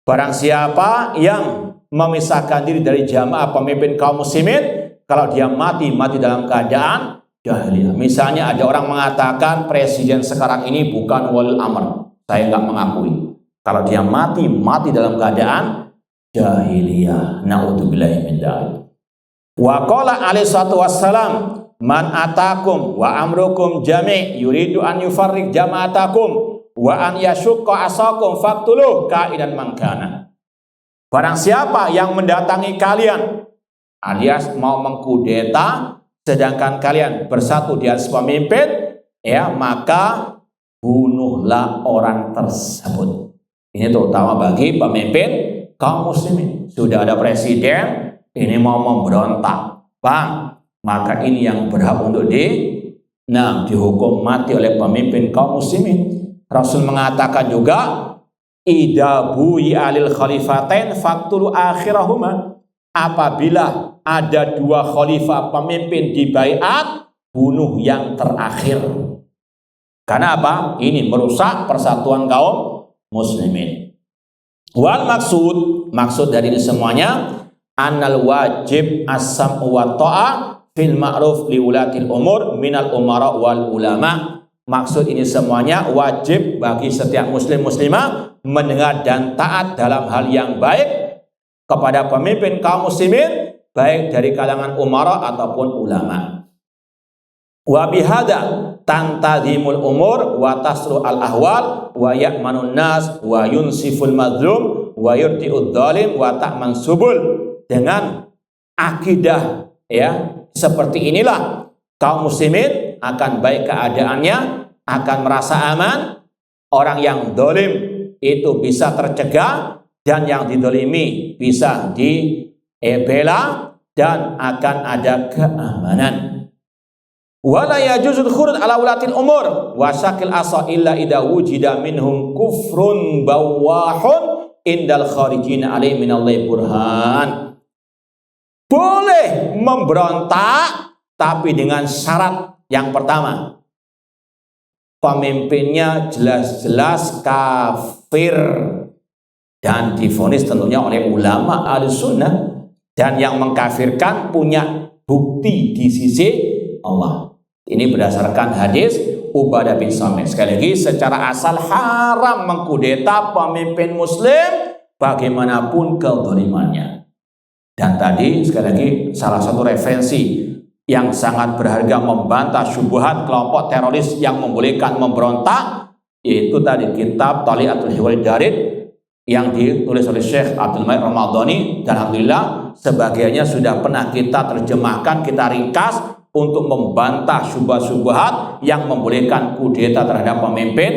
Barang siapa yang memisahkan diri dari jamaah pemimpin kaum muslimin, kalau dia mati dalam keadaan jahiliyah. Misalnya ada orang mengatakan presiden sekarang ini bukan walil amr, saya nggak mengakui. Kalau dia mati dalam keadaan jahiliyah. Naudzubillahi min dzalik. Wa qala alaihi salatu wassalam, man atakum wa amrukum jami' yuridu an yufarriq jama'atakum wa an yashukka asakum faqtuluh kaidan mangkana. Barang siapa yang mendatangi kalian alias mau mengkudeta sedangkan kalian bersatu di atas pemimpin, ya, maka bunuhlah orang tersebut. Ini terutama bagi pemimpin kaum muslimin. Sudah ada presiden ini mau memberontak, Bang, maka ini yang berhak untuk dihukum mati oleh pemimpin kaum muslimin. Rasul mengatakan juga, idza bu'i alil khalifatain faqtulu akhirahuma. Apabila ada dua khalifah pemimpin di baiat, bunuh yang terakhir. Karena apa? Ini merusak persatuan kaum muslimin. Wal maksud dari ini semuanya, annal wajib as-sam'u wa ta'ah fil ma'ruf li ulatil umur minal umara wal ulama. Maksud ini semuanya wajib bagi setiap muslim muslimah mendengar dan taat dalam hal yang baik kepada pemimpin kaum muslimin, baik dari kalangan umara ataupun ulama. Wa bihada tantazimul umur wa tasru al ahwal wa ya'manun nas wa yunsiful mazlum wa yurti'ud dhalim wa ta'man subul. Dengan akidah, ya, seperti inilah kaum muslimin akan baik keadaannya, akan merasa aman, orang yang dolim itu bisa tercegah, dan yang didolimi bisa dibela, dan akan ada keamanan. Wala yajuzul khuruj ala ulatil umur wa syakil asa illa idza wujida minhum kufrun bawahun indal kharijina alaihi minallahi burhan. Boleh memberontak, tapi dengan syarat yang pertama, pemimpinnya jelas-jelas kafir dan divonis tentunya oleh ulama Ahlussunnah, dan yang mengkafirkan punya bukti di sisi Allah. Ini berdasarkan hadis Ubadah bin Samit. Sekali lagi, secara asal haram mengkudeta pemimpin muslim bagaimanapun kezalimannya. Dan tadi sekali lagi salah satu referensi yang sangat berharga membantah syubhat kelompok teroris yang membolehkan memberontak, yaitu tadi kitab Taliatul Hiwal Jarid yang ditulis oleh Syekh Abdul Malik Ramadhani, dan alhamdulillah sebagiannya sudah pernah kita terjemahkan, kita ringkas untuk membantah syubhat-syubhat yang membolehkan kudeta terhadap pemimpin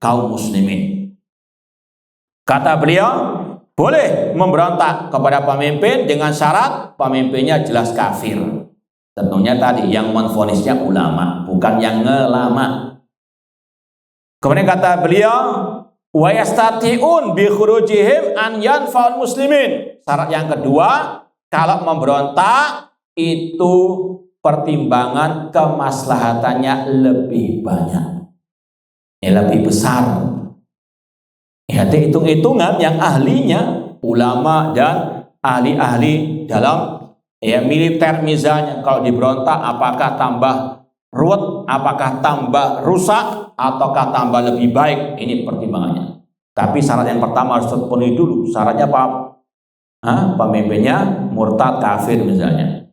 kaum muslimin. Kata beliau, boleh memberontak kepada pemimpin dengan syarat pemimpinnya jelas kafir. Tentunya tadi yang menvonisnya ulama, bukan yang ngelama. Kemudian kata beliau, wa yastati'un bi khurujihim an yanfa'ul muslimin. Syarat yang kedua, kalau memberontak itu pertimbangan kemaslahatannya lebih banyak, lebih besar. Ya, hitung-hitungan yang ahlinya, ulama dan ahli-ahli dalam militer misalnya, kalau diberontak apakah tambah ruwet, apakah tambah rusak, ataukah tambah lebih baik, ini pertimbangannya. Tapi syarat yang pertama harus terpenuhi dulu. Syaratnya apa? Pemimpinnya murtad, kafir misalnya.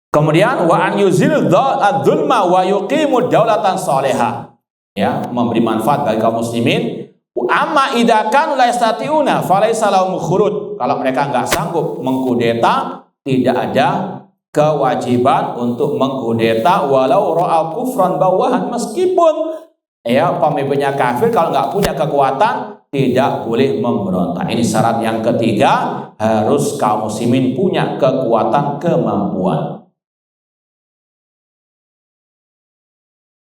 Kemudian wa an yuzil dzulma wa yuqimud daulatan salihah. Ya, memberi manfaat bagi kaum muslimin. Amma idza kanu la yastati'una falaysa lahum khuruj. Kalau mereka enggak sanggup mengkudeta, tidak ada kewajiban untuk mengkudeta walau ra'a kufran bawahan, meskipun pemimpinnya kafir, kalau enggak punya kekuatan tidak boleh memberontak. Ini syarat yang ketiga, harus kaum muslimin punya kekuatan, kemampuan.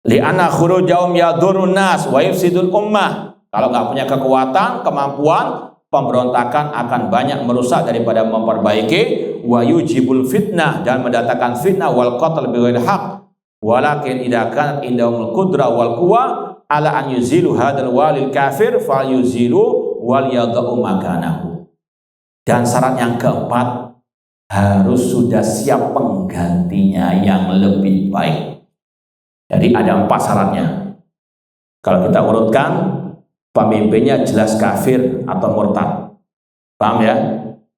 Li'anna khurujahum yadurun nas wa yufsidul ummah. Kalau nggak punya kekuatan, kemampuan, pemberontakan akan banyak merusak daripada memperbaiki. Wa yujibul fitnah, dan mendatangkan fitnah, wal qatl bighairi haq. Walakin idza kanat indahumul qudrah wal quwwah ala an yuzilu hadzal walil kafir fal yuzilu wal yadau makanahu. Dan syarat yang keempat, harus sudah siap penggantinya yang lebih baik. Jadi ada 4 syaratnya. Kalau kita urutkan, pemimpinnya jelas kafir atau murtad. Paham ya?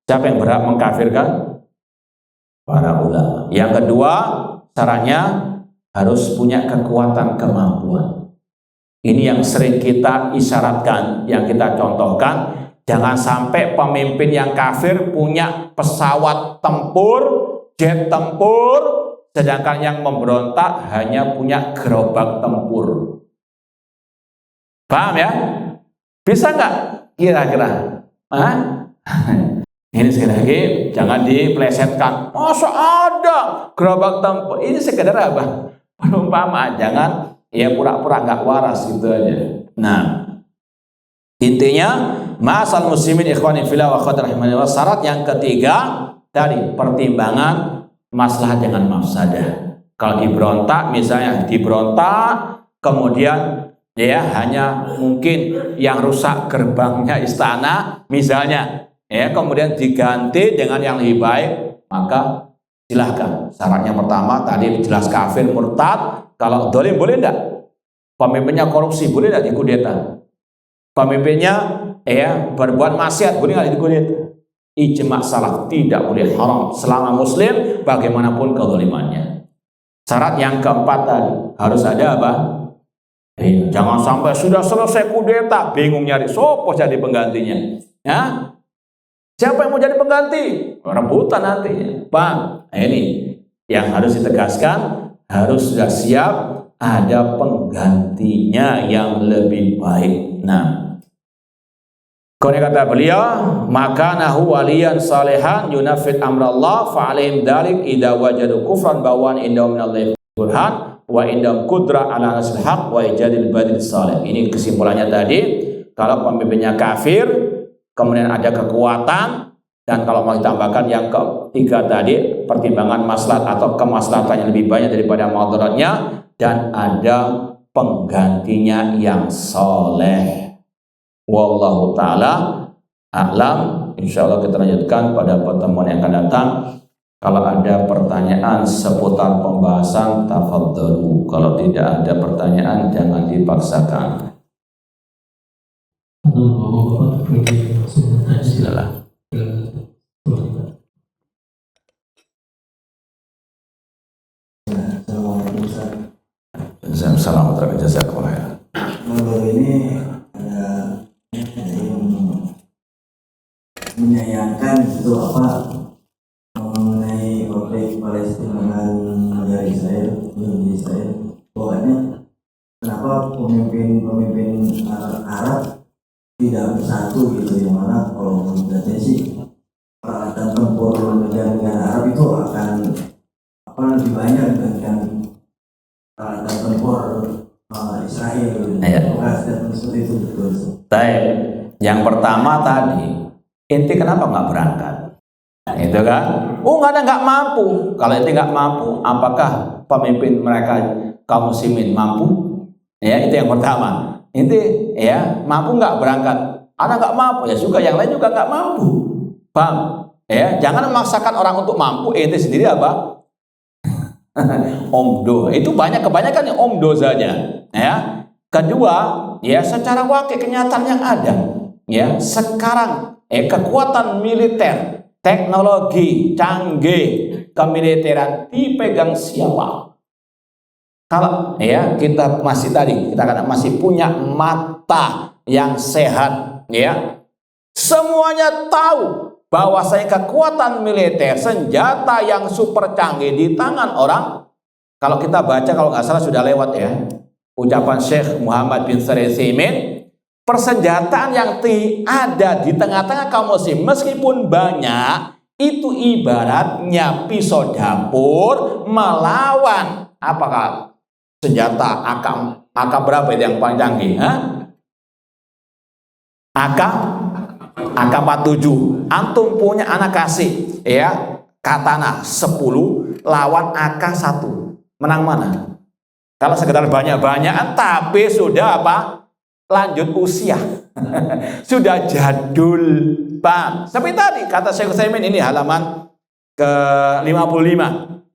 Siapa yang berhak mengkafirkan? Para ulama. Yang kedua, syaratnya harus punya kekuatan, kemampuan. Ini yang sering kita isyaratkan, yang kita contohkan. Jangan sampai pemimpin yang kafir punya pesawat tempur, jet tempur, sedangkan yang memberontak hanya punya gerobak tempur. Paham ya? Bisa nggak kira-kira? Ini sekali lagi jangan dipelesetkan. Masa ada gerobak tempur? Ini sekedar apa? Perumpamaan. Jangan pura-pura nggak waras gitu aja. Nah, intinya masal muslimin ikhwani fillah wa akhwati rahimani, syarat yang ketiga tadi pertimbangan maslahat dengan mafsadah. Kalau diberontak, misalnya diberontak, kemudian hanya mungkin yang rusak gerbangnya istana misalnya, kemudian diganti dengan yang lebih baik, maka silahkan. Syaratnya pertama tadi jelas kafir, murtad. Kalau dolim boleh enggak? Pemimpinnya korupsi boleh enggak dikudeta? Pemimpinnya berbuat maksiat boleh enggak dikudeta? Ijma' salaf tidak boleh, haram selama muslim bagaimanapun kezalimannya. Syarat yang keempat tadi harus ada apa? Jangan sampai sudah selesai kudeta bingung nyari sopo jadi penggantinya. Ya? Siapa yang mau jadi pengganti? Rebutan nantinya. Bang, ini yang harus ditegaskan, harus sudah siap ada penggantinya yang lebih baik. Nah, kemudian kata beliau, maka nahu waliyan salihan yunafid amrallah fa'alim dalik idza wajadu kufran bawan indahum minallahi burhan wa indahum qudrah ala nasil haq wa ijadil badil salih. Ini kesimpulannya tadi, kalau pemimpinnya kafir kemudian ada kekuatan, dan kalau mau ditambahkan yang ketiga tadi, pertimbangan maslahat atau kemaslahatan yang lebih banyak daripada madaratnya, dan ada penggantinya yang soleh. Wallahu ta'ala a'lam. Insyaallah kita lanjutkan pada pertemuan yang akan datang. Kalau ada pertanyaan seputar pembahasan, tafadhalu. Kalau tidak ada pertanyaan, jangan dipaksakan. Bismillah. Assalamualaikum warahmatullahi wabarakatuh. Ini ada menyayangkan itu apa mengenai konflik Palestina dan negara Israel, pokoknya kenapa pemimpin Arab tidak bersatu gitu, yang mana kalau menurut sih peralatan tempur negara-negara Arab itu akan lebih banyak dibandingkan peralatan tempur Israel gitu. Seperti itu betul. Baik, yang pertama tadi, inti kenapa nggak berangkat? Itu kan? Oh, nggak mampu. Kalau itu nggak mampu, apakah pemimpin mereka kaum muslimin mampu? Ya, itu yang pertama. Inti, ya, mampu nggak berangkat? Anak nggak mampu, ya juga yang lain juga nggak mampu. Paham? Ya, jangan memaksakan orang untuk mampu. Inti sendiri apa? Omdo. Itu kebanyakan yang omdo saja. Ya. Kedua, ya secara wakil kenyataan yang ada. Ya, sekarang kekuatan militer, teknologi canggih kemiliteran dipegang siapa? Kalau ya kita masih punya mata yang sehat, ya semuanya tahu bahwasanya kekuatan militer, senjata yang super canggih di tangan orang. Kalau kita baca, kalau nggak salah sudah lewat ya, ucapan Syekh Muhammad bin Shalih Al Utsaimin, persenjataan yang ada di tengah-tengah kaum muslim meskipun banyak, itu ibaratnya pisau dapur melawan apakah senjata AK berapa itu yang paling canggih? AK-47. Antum punya anak kasih ya katana 10 lawan AK1, menang mana? Kalau sekedar banyak-banyakan tapi sudah apa? Lanjut usia. Sudah jadul, Bang. Seperti tadi kata Syekh Utsaimin, ini halaman ke-55.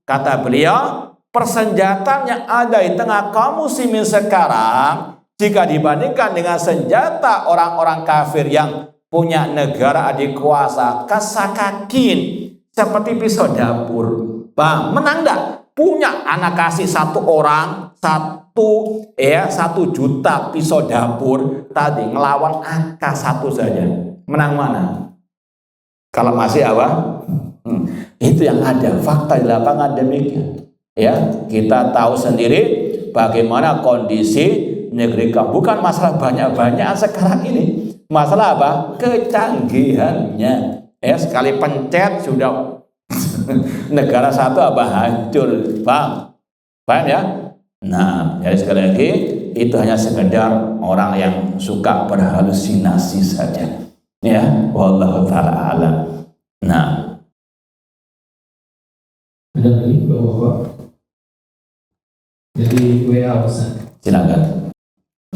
Kata beliau, persenjataan yang ada di tengah kaum muslimin sekarang jika dibandingkan dengan senjata orang-orang kafir yang punya negara adik kuasa kasakakin seperti pisau dapur, Bang, menang enggak? Punya anak kasih satu orang 1 juta pisau dapur tadi ngelawan AK1 saja, menang mana? Kalau masih apa? Itu yang ada, fakta di lapangan demikian. Ya, kita tahu sendiri bagaimana kondisi negeri kamu. Bukan masalah banyak-banyakan sekarang ini, masalah apa? Kecanggihannya. Ya, sekali pencet sudah negara satu apa hancur, Bang. Paham ya? Nah, jadi sekali lagi itu hanya sekedar orang yang suka berhalusinasi saja. Ya, wallahu taala alam. Nah, ada lagi Bapak? Jadi WA Ustaz. silakan.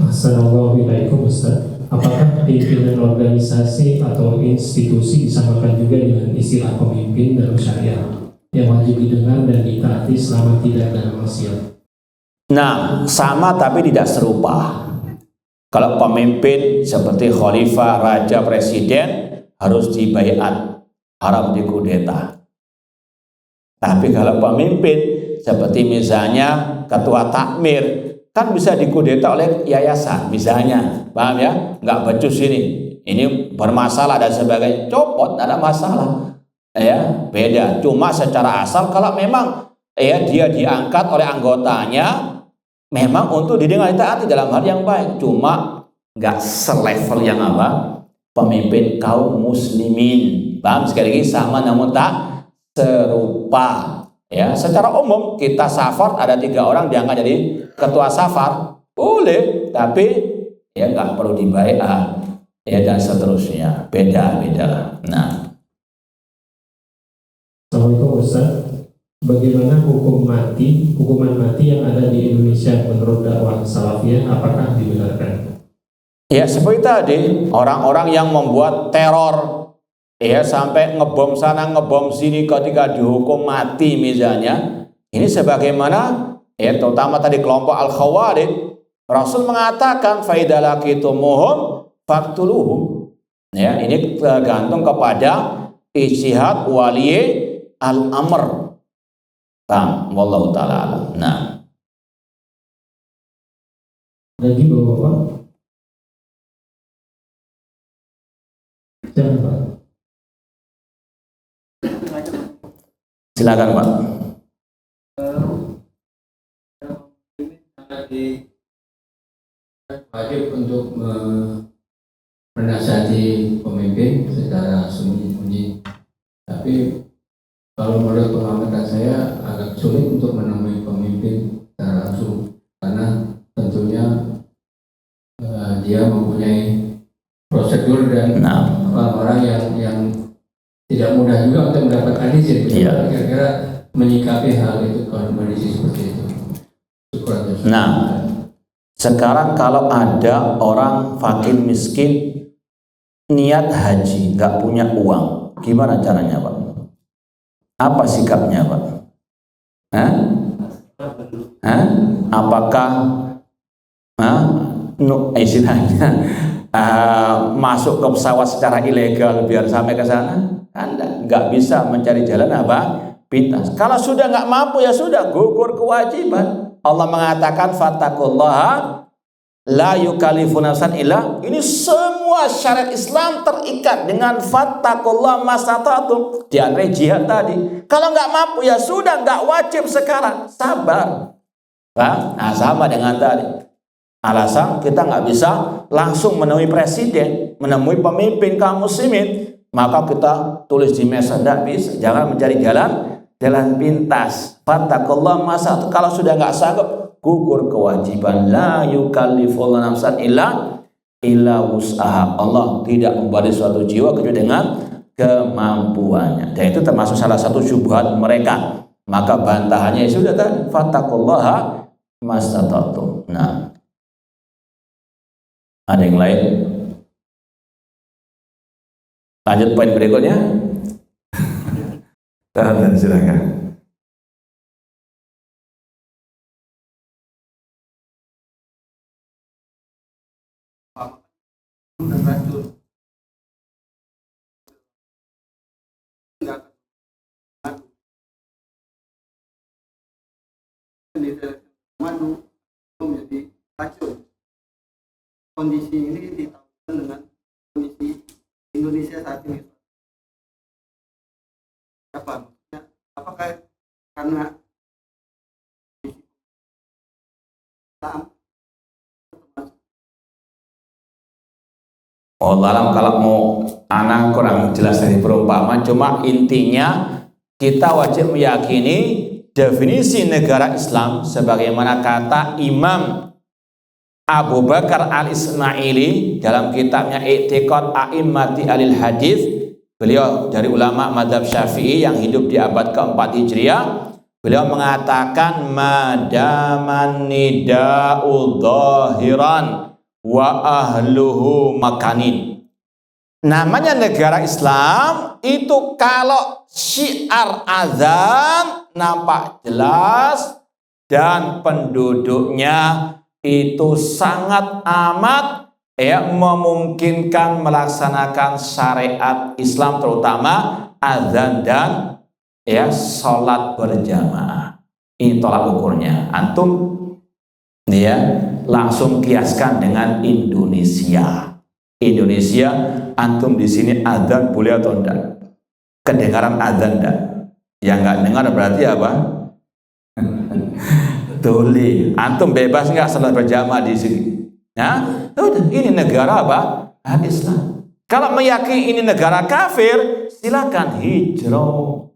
Assalamualaikum Ustaz. Apakah pimpinan organisasi atau institusi disamakan juga dengan istilah pemimpin dalam syariah yang wajib didengar dan ditaati selama tidak ada maksiat? Nah, sama tapi tidak serupa. Kalau pemimpin seperti khalifah, raja, presiden harus dibaiat, haram dikudeta. Tapi kalau pemimpin seperti misalnya ketua takmir, kan bisa dikudeta oleh yayasan misalnya, paham ya? Nggak becus ini bermasalah dan sebagainya, copot, tidak ada masalah. Ya, beda. Cuma secara asal kalau memang ya dia diangkat oleh anggotanya memang untuk didengar ditaati dalam hal yang baik, cuma nggak selevel yang apa? Pemimpin kaum muslimin. Paham? Sekali lagi sama namun tak serupa. Ya, secara umum kita safar ada 3 orang diangkat jadi ketua safar, boleh, tapi ya nggak perlu dibaiat, ya dan seterusnya, beda. Nah, Assalamualaikum Ustaz. Bagaimana hukuman mati yang ada di Indonesia menurut dakwah salafiyah, apakah dibenarkan? ya seperti tadi orang-orang yang membuat teror, ya sampai ngebom sana ngebom sini, ketika dihukum mati misalnya, ini sebagaimana ya terutama tadi kelompok al-khawarij, Rasul mengatakan faidalakitumuhum faktuluhum. Ya, ini tergantung kepada ijtihad wali al-amr. Bang, wallahu taala alam. Nah, Lagi Bapak? Jangan Pak. silakan Pak. Wajib untuk menasihati pemimpin secara sembunyi-sembunyi. Tapi kalau menurut pengamatan saya agak sulit untuk menemui pemimpin secara langsung, karena tentunya dia mempunyai prosedur dan orang-orang yang tidak mudah juga untuk mendapatkan izin. Iya. Kira-kira menyikapi hal itu kondisi seperti itu. Syukur. Nah, sekarang kalau ada orang fakir miskin niat haji, nggak punya uang, gimana caranya Pak? Apa sikapnya Pak? Hah? Hah? Apakah istilahnya masuk ke pesawat secara ilegal biar sampai ke sana? Anda nggak bisa mencari jalan apa? Pintas. Kalau sudah nggak mampu ya sudah gugur kewajiban. Allah mengatakan fattaqullaha la yukallifu nafsan illa. Ini semua syariat Islam terikat dengan fattaqullaha mastata'tum. Di antara jihad tadi. Kalau nggak mampu ya sudah, nggak wajib sekarang. Sabar. Nah, sama dengan tadi. Alasan kita nggak bisa langsung menemui presiden, menemui pemimpin kaum muslimin, maka kita tulis di mesa, tidak bisa. Jangan mencari jalan pintas. Fattaqullaha mastata'tum. Kalau sudah nggak sanggup, gugur kewajiban. La yukallifullahu nafsan illa wus'aha. Allah tidak memberi suatu jiwa kecuali dengan kemampuannya. Dan itu termasuk salah satu syubhat mereka. Maka bantahannya sudah tadi, fattaqullaha mastata'tum. Nah, ada yang lain? Lanjut poin berikutnya. Silakan. Dan racun enggak madu menjadi racun. Kondisi ini ditambahkan dengan kondisi Indonesia saat ini. Apa maksudnya? Apakah karena Dalam kalau mau anak kurang jelas dari perumpamaan, cuma intinya kita wajib meyakini definisi negara Islam sebagaimana kata Imam Abu Bakar Al-Ismaili dalam kitabnya I'tiqad A'immati Alil Hadis. Beliau dari ulama mazhab Syafi'i yang hidup di abad ke-4 Hijriah. Beliau mengatakan madaman nida'u dhahiran wa ahluhu makanin. Namanya negara Islam itu kalau syiar azan nampak jelas dan penduduknya itu sangat amat memungkinkan melaksanakan syariat Islam, terutama azan dan sholat berjamaah. Ini tolak ukurnya. Antum langsung kiaskan dengan Indonesia. Antum di sini azan boleh atau enggak? Kedengaran azan enggak? Yang enggak dengar berarti apa? Boleh. Antum bebas enggak salat berjamaah di sini? Ya, udah. Ini negara apa? Islam. Kalau meyakini ini negara kafir, silakan hijrah.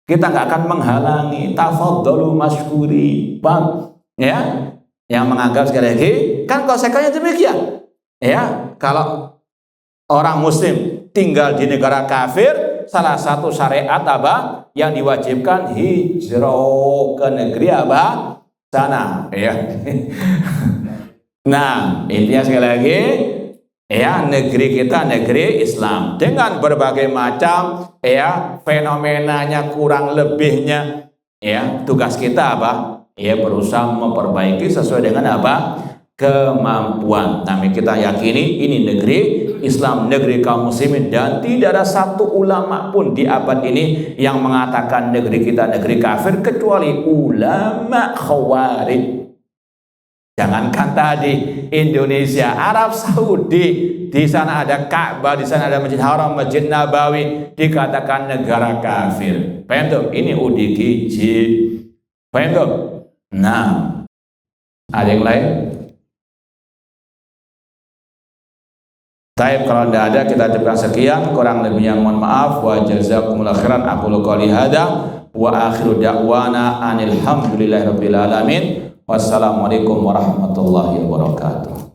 Kita enggak akan menghalangi. Tafadhalu masykuri. Bang, ya. Yang menganggap sekali lagi, kan konsekuensinya demikian. Ya, kalau orang muslim tinggal di negara kafir, salah satu syariat apa yang diwajibkan hijrah ke negeri apa? Sana, ya. Nah, intinya sekali lagi, negeri kita negeri Islam dengan berbagai macam fenomenanya kurang lebihnya. Tugas kita apa? Berusaha memperbaiki sesuai dengan apa? Kemampuan. Tapi kita yakini ini negeri Islam, negeri kaum muslimin, dan tidak ada satu ulama pun di abad ini yang mengatakan negeri kita negeri kafir kecuali ulama khawarij. Jangankan tadi Indonesia, Arab Saudi, di sana ada Ka'bah, di sana ada Masjid Haram, Masjid Nabawi, dikatakan negara kafir. Paham tuh? Ini UDGJ. Paham tuh? Nah, ada yang lain? Baik, kalau tidak ada kita cukupkan sekian, kurang lebihnya mohon maaf. Wa jazakumullahu khairan. Aqulu qouli hadza wa akhiru da'wana anil hamdulillahirabbil alamin. Wassalamualaikum warahmatullahi wabarakatuh.